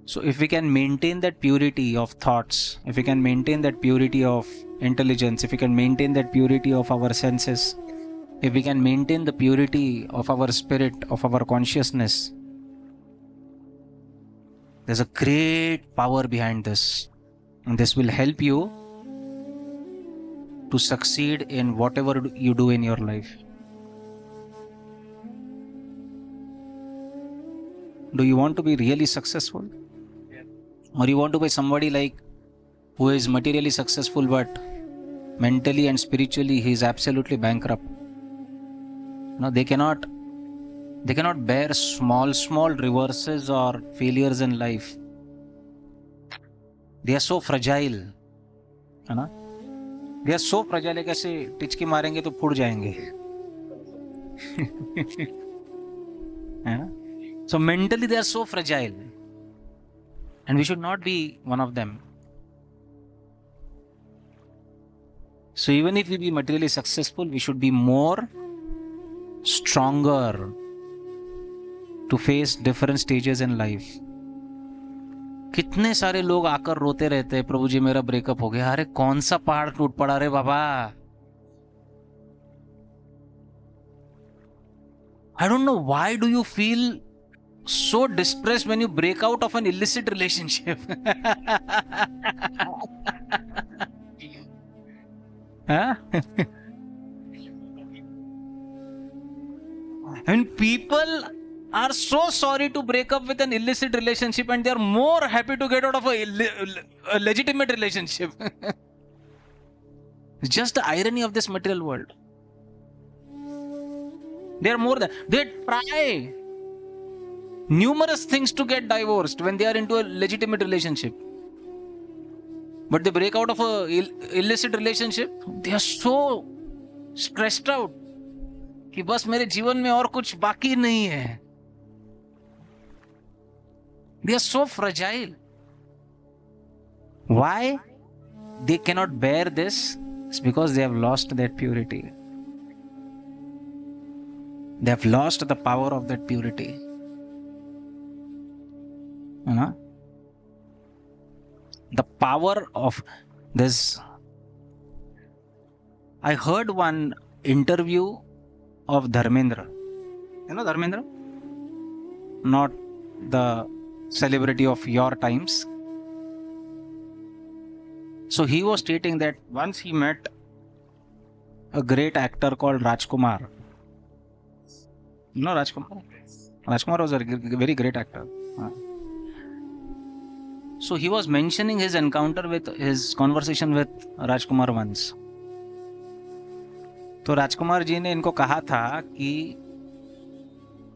So if we can maintain that purity of thoughts, if we can maintain that purity of intelligence, if we can maintain that purity of our senses, if we can maintain the purity of our spirit, of our consciousness, there's a great power behind this. And this will help you to succeed in whatever you do in your life. Do you want to be really successful? Or you want to be somebody like who is materially successful but mentally and spiritually he is absolutely bankrupt? No, they cannot bear small reverses or failures in life. They are so fragile, है ना? They are so fragile कि ऐसे टिचकी मारेंगे तो फूट जाएंगे, है ना? So mentally they are so fragile, and we should not be one of them. So even if we be materially successful, we should be more stronger to face different stages in life. कितने सारे लोग आकर रोते रहते हैं, प्रभु जी मेरा breakup हो गया. अरे कौन सा पहाड़ टूट पड़ा रे बाबा? I don't know, why do you feel so distressed when you break out of an illicit relationship? Huh? I mean, people are so sorry to break up with an illicit relationship and they are more happy to get out of a legitimate relationship. It's just the irony of this material world. They are more than, they try numerous things to get divorced when they are into a legitimate relationship. But they break out of a illicit relationship, they are so stressed out कि बस मेरे जीवन में और कुछ बाकी नहीं है. They are so fragile. Why they cannot bear this? It's because they have lost that purity. They have lost the power of that purity. You know? The power of this. I heard one interview of Dharmendra. You know Dharmendra? Not the celebrity of your times. So he was stating that once he met a great actor called Rajkumar. You know Rajkumar? Rajkumar was a very great actor. So he was mentioning his encounter with his conversation with Rajkumar once. तो राजकुमार जी ने इनको कहा था कि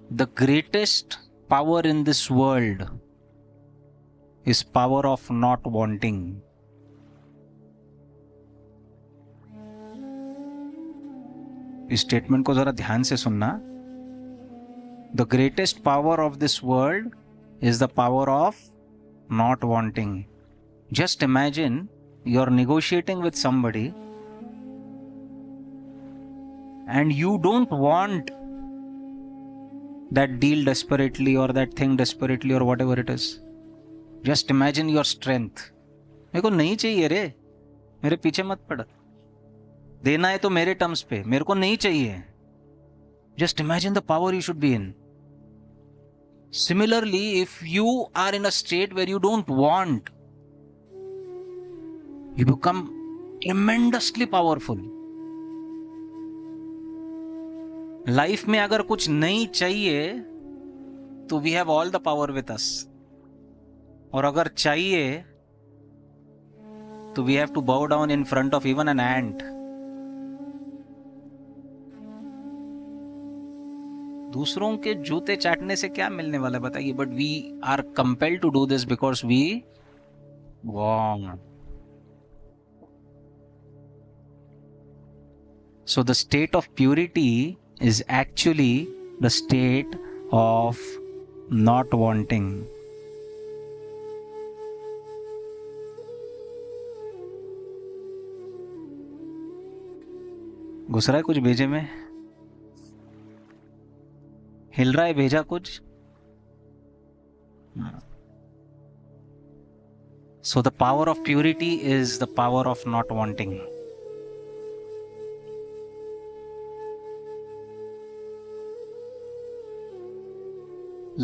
The greatest power in this world is power of not wanting. इस statement को जरा ध्यान से सुनना. The greatest power of this world is the power of not wanting. Just imagine you're negotiating with somebody and you don't want that deal desperately or that thing desperately or whatever it is. Just imagine your strength. मेरे को नहीं चाहिए रे, मेरे पीछे मत पड़. देना है तो मेरे टर्म्स पे, मेरे को नहीं चाहिए. Just imagine the power you should be in. Similarly, if you are in a state where you don't want, you become tremendously powerful. Life में अगर कुछ नहीं चाहिए तो we have all the power with us. और अगर चाहिए तो we have to bow down in front of even an ant. दूसरों के जूते चाटने से क्या मिलने वाला है बताइए. But we are compelled to do this because we want. So the state of purity is actually the state of not wanting. घुस रहा है कुछ भेजे में, हिल रहा है भेजा कुछ. So the power of purity is the power of not wanting.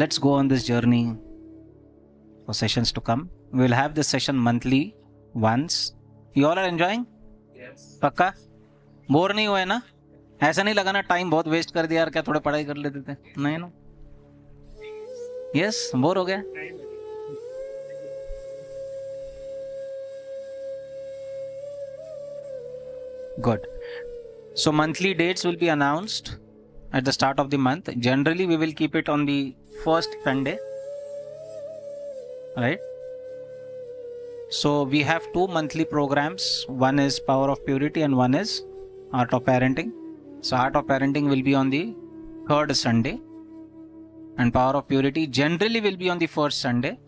Let's go on this journey for sessions to come. We will have this session monthly once. You all are enjoying?
Yes.
पक्का? Bore नहीं हुए ना? ऐसा नहीं लगा ना time बहुत waste कर दिया यार, क्या थोड़े पढ़ाई कर लेते थे? नहीं ना? यस, बोर हो गया? Good. So monthly dates will be announced at the start of the month. Generally we will keep it on the first Sunday, right? So we have two monthly programs. One is Power of Purity and one is Art of Parenting. So Art of Parenting will be on the third Sunday and Power of Purity generally will be on the first Sunday.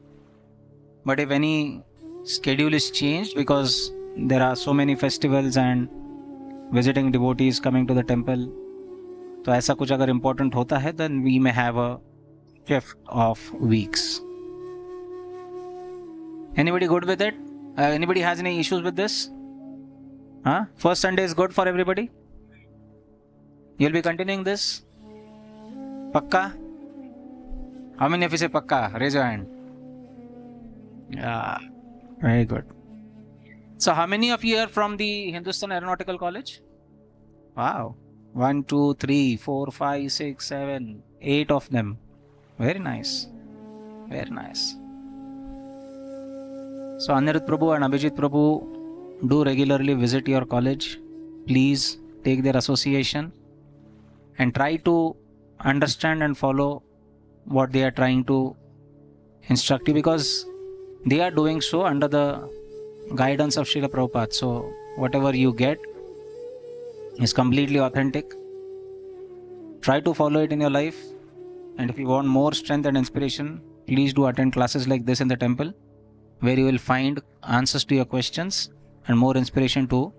But if any schedule is changed because there are so many festivals and visiting devotees coming to the temple, तो ऐसा कुछ अगर important होता है then we may have a shift of weeks. Anybody good with it? Anybody has any issues with this? First Sunday is good for everybody? You'll be continuing this? Pakka? How many of you say pakka? Raise your hand. Yeah, very good. So how many of you are from the Hindustan Aeronautical College? Wow. 1, 2, 3, 4, 5, 6, 7, 8 of them. Very nice. Very nice. So Anirudh Prabhu and Abhijit Prabhu do regularly visit your college. Please take their association and try to understand and follow what they are trying to instruct you, because they are doing so under the guidance of Srila Prabhupada. So whatever you get is completely authentic. Try to follow it in your life, and if you want more strength and inspiration, please do attend classes like this in the temple, where you will find answers to your questions and more inspiration to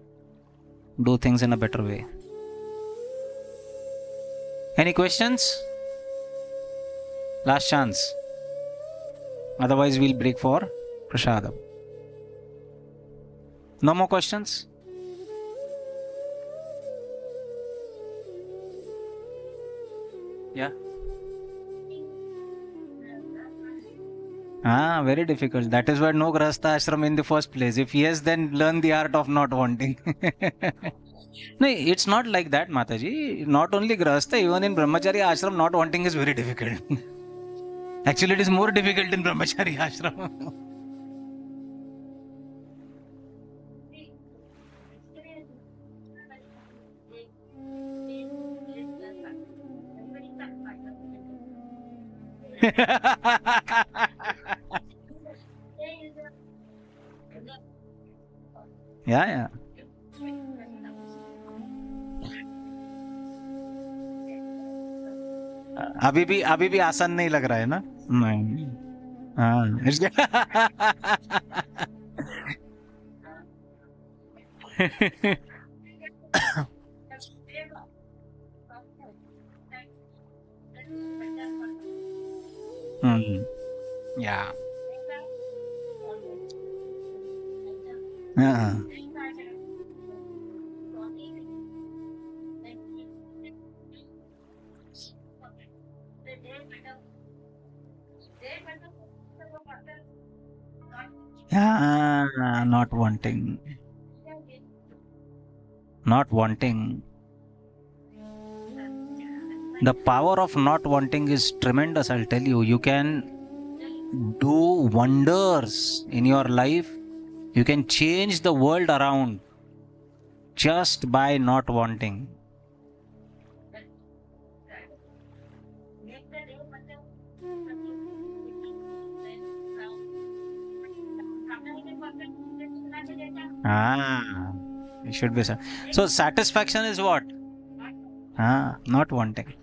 do things in a better way. Any questions? Last chance. Otherwise we'll break for prasadam. No more questions? Yeah. Very difficult. That is why no Grahastha ashram in the first place. If yes, then learn the art of not wanting. No, it's not like that, Mataji. Not only Grahastha, even in Brahmachari ashram, not wanting is very difficult. Actually, it is more difficult in Brahmachari ashram. Yeah. अभी भी आसान नहीं लग रहा है ना? नहीं। हाँ Hmm. Yeah. हाँ. Yeah, not wanting. Not wanting. The power of not wanting is tremendous, I'll tell you. You can do wonders in your life. You can change the world around just by not wanting. Ah, it should be so. So satisfaction is what? Not wanting.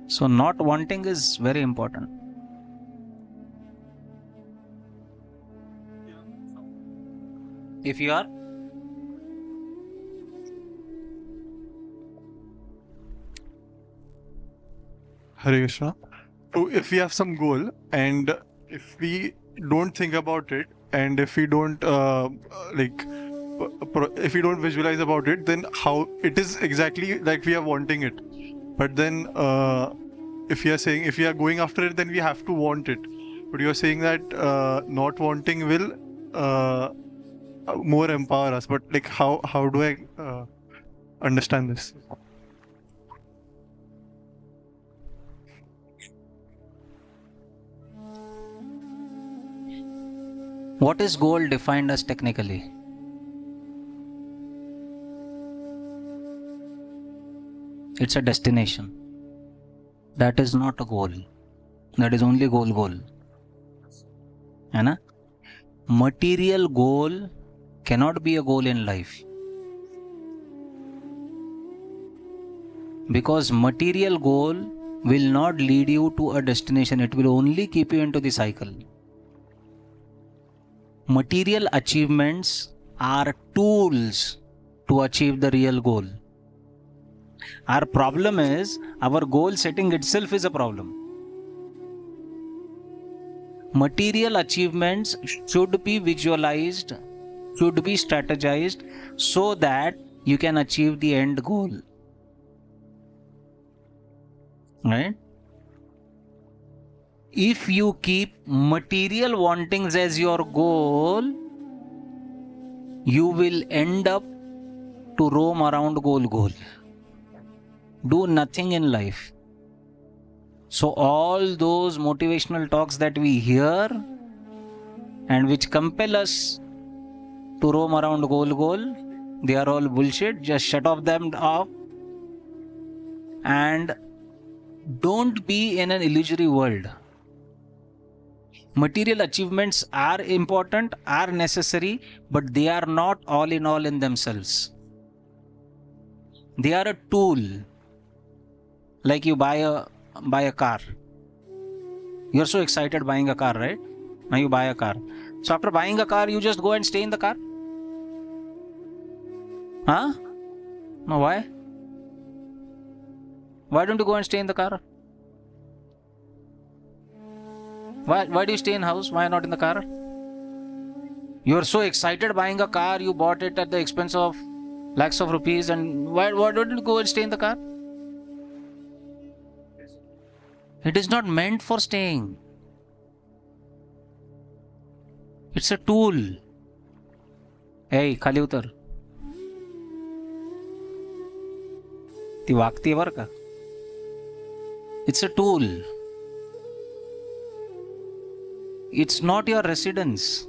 So not wanting is very important. If you are
Hare Krishna. So if we have some goal and if we don't think about it and if we don't if we don't visualize about it, then how it is exactly like we are wanting it. But then if you are saying if we are going after it, then we have to want it. But you are saying that not wanting will more empower us. But like how do I understand this?
What is goal defined as technically? It's a destination. That is not a goal. That is only goal. है ना? Material goal cannot be a goal in life. Because material goal will not lead you to a destination. It will only keep you into the cycle. Material achievements are tools to achieve the real goal. Our problem is our goal setting itself is a problem. Material achievements should be visualized, should be strategized so that you can achieve the end goal. Right? If you keep material wantings as your goal, you will end up to roam around goal. Do nothing in life. So all those motivational talks that we hear and which compel us to roam around goal, they are all bullshit. Just shut them off and don't be in an illusory world. Material achievements are important, are necessary, but they are not all in all in themselves. They are a tool. Like you buy a car. You're so excited buying a car, right? Now you buy a car. So after buying a car, you just go and stay in the car? Huh? No, why? Why don't you go and stay in the car? Why do you stay in house? Why not in the car? You are so excited buying a car, you bought it at the expense of lakhs of rupees, and why don't you go and stay in the car? It is not meant for staying. It's a tool. Hey, खाली उतर. ती वागती बर का. It's a tool. It's not your residence.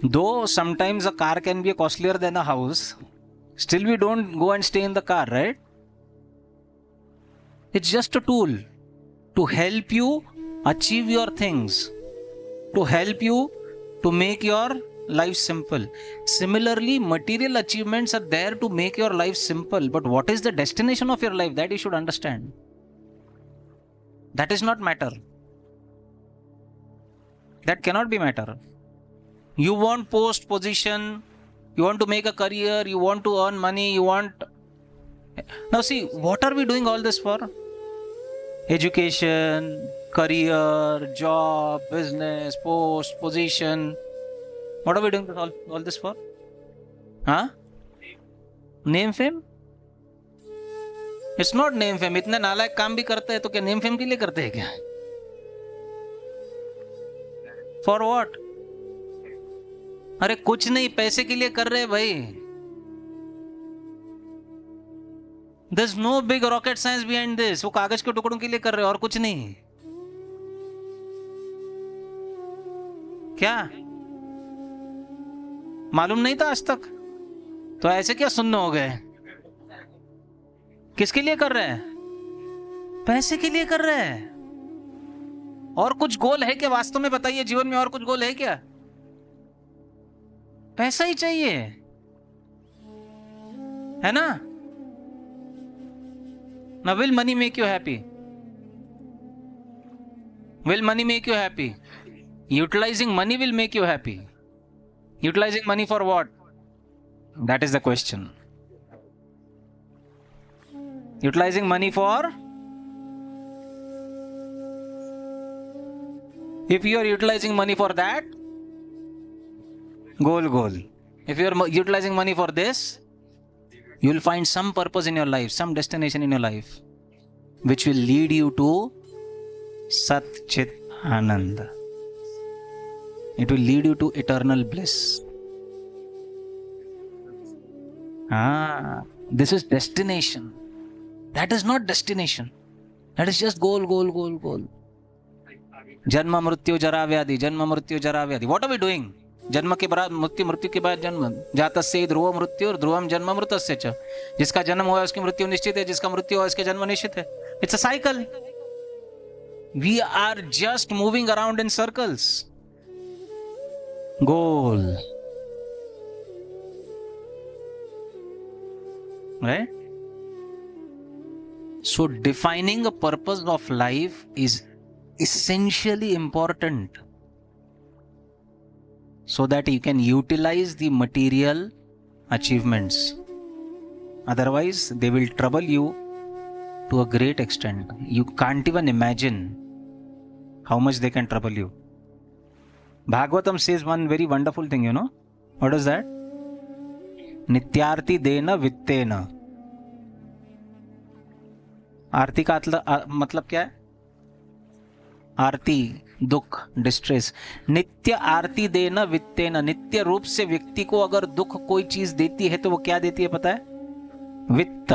Though sometimes a car can be costlier than a house, still we don't go and stay in the car, right? It's just a tool to help you achieve your things, to help you to make your life simple. Similarly, material achievements are there to make your life simple, but what is the destination of your life? That you should understand. That is not matter. That cannot be matter. You want post, position, you want to make a career, you want to earn money, you want... Now see, what are we doing all this for? Education, career, job, business, post, position. What are we doing all this for? Huh? Name, fame? It's not name, fame. इतने नालायक काम भी करते हैं तो क्या name, fame के लिए करते हैं क्या? For what? अरे कुछ नहीं, पैसे के लिए कर रहे हैं भाई. There's no big rocket science behind this. वो कागज के टुकड़ों के लिए कर रहे हैं और कुछ नहीं. क्या मालूम नहीं था आज तक? तो ऐसे क्या सुनने हो गए? किसके लिए कर रहे हैं? पैसे के लिए कर रहे हैं. और कुछ गोल है क्या वास्तव में? बताइए, जीवन में और कुछ गोल है क्या? पैसा ही चाहिए, है ना? Now will money make you happy? Will money make you happy? Utilizing money will make you happy. Utilizing money for what? That is the question. Utilizing money for? If you are utilizing money for that, goal. If you are utilizing money for this, you will find some purpose in your life, some destination in your life, which will lead you to Sat Chit Anand. It will lead you to eternal bliss. This is destination. That is not destination. That is just goal. Janma mrityu jara vyadi, janma mrityu jara vyadi. What are we doing? जन्म के बाद मृत्यु, मृत्यु के बाद जन्म. जातस्य ध्रुव मृत्यु और ध्रुवम जन्म मृतस्य च. जिसका जन्म हुआ उसकी मृत्यु निश्चित है, जिसका मृत्यु हुआ उसके जन्म निश्चित है. It's a cycle. We are just moving around in circles. Goal. Right? So defining a purpose of life is essentially important, so that you can utilize the material achievements. Otherwise, they will trouble you to a great extent. You can't even imagine how much they can trouble you. Bhagavatam says one very wonderful thing, you know. What is that? Nityarti dena vittena. आरती का मतलब क्या है? आरती, दुख, distress. नित्य आरती देना वित्तेन. नित्य रूप से व्यक्ति को अगर दुख कोई चीज देती है तो वो क्या देती है पता है? वित्त.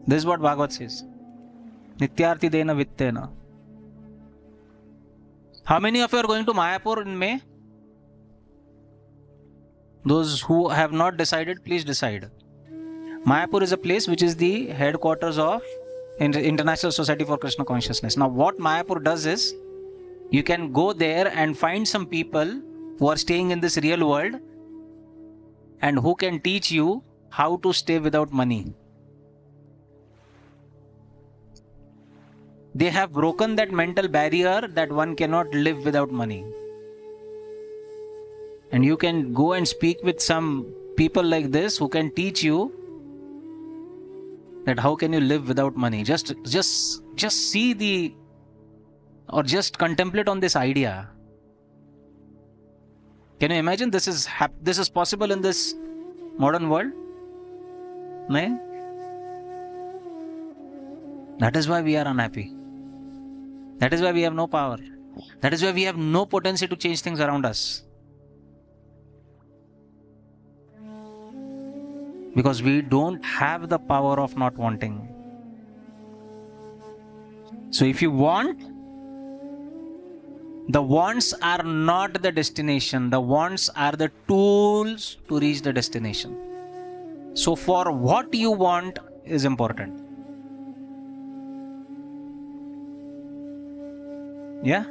This is what Bhagavat says. नित्य आरती देना वित्तेन. How many of you are going to Mayapur in May? Those who have not decided, please decide. Mayapur is a place which is the headquarters of International Society for Krishna Consciousness. Now what Mayapur does is, you can go there and find some people who are staying in this real world and who can teach you how to stay without money. They have broken that mental barrier that one cannot live without money. And you can go and speak with some people like this who can teach you that how can you live without money. Just see the, or just contemplate on this idea. Can you imagine this is possible in this modern world? No? That is why we are unhappy. That is why we have no power. That is why we have no potency to change things around us. Because we don't have the power of not wanting. So if you want, The wants are not the destination. The wants are the tools to reach the destination. So for what you want is important. Yeah?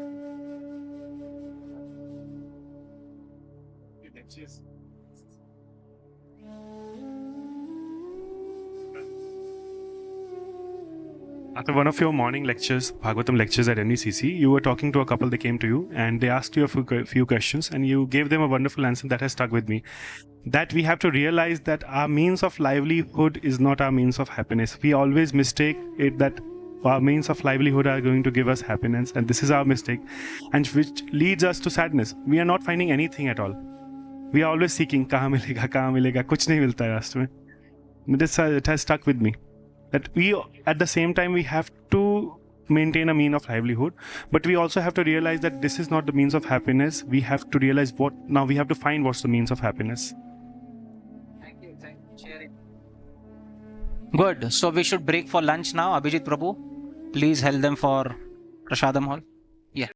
After one of your morning lectures, Bhagavatam lectures at NVCC, you were talking to a couple. They came to you and they asked you a few questions, and you gave them a wonderful answer that has stuck with me. That we have to realize that our means of livelihood is not our means of happiness. We always mistake it that our means of livelihood are going to give us happiness, and this is our mistake, and which leads us to sadness. We are not finding anything at all. We are always seeking, kahan milega, kuch nahi milta hai raast mein. It has stuck with me. That we, at the same time, we have to maintain a mean of livelihood, but we also have to realize that this is not the means of happiness. We have to realize now we have to find what's the means of happiness.
Thank you. Sharing. Good. So we should break for lunch now. Abhijit Prabhu, please help them for Prashadam Hall. Yeah.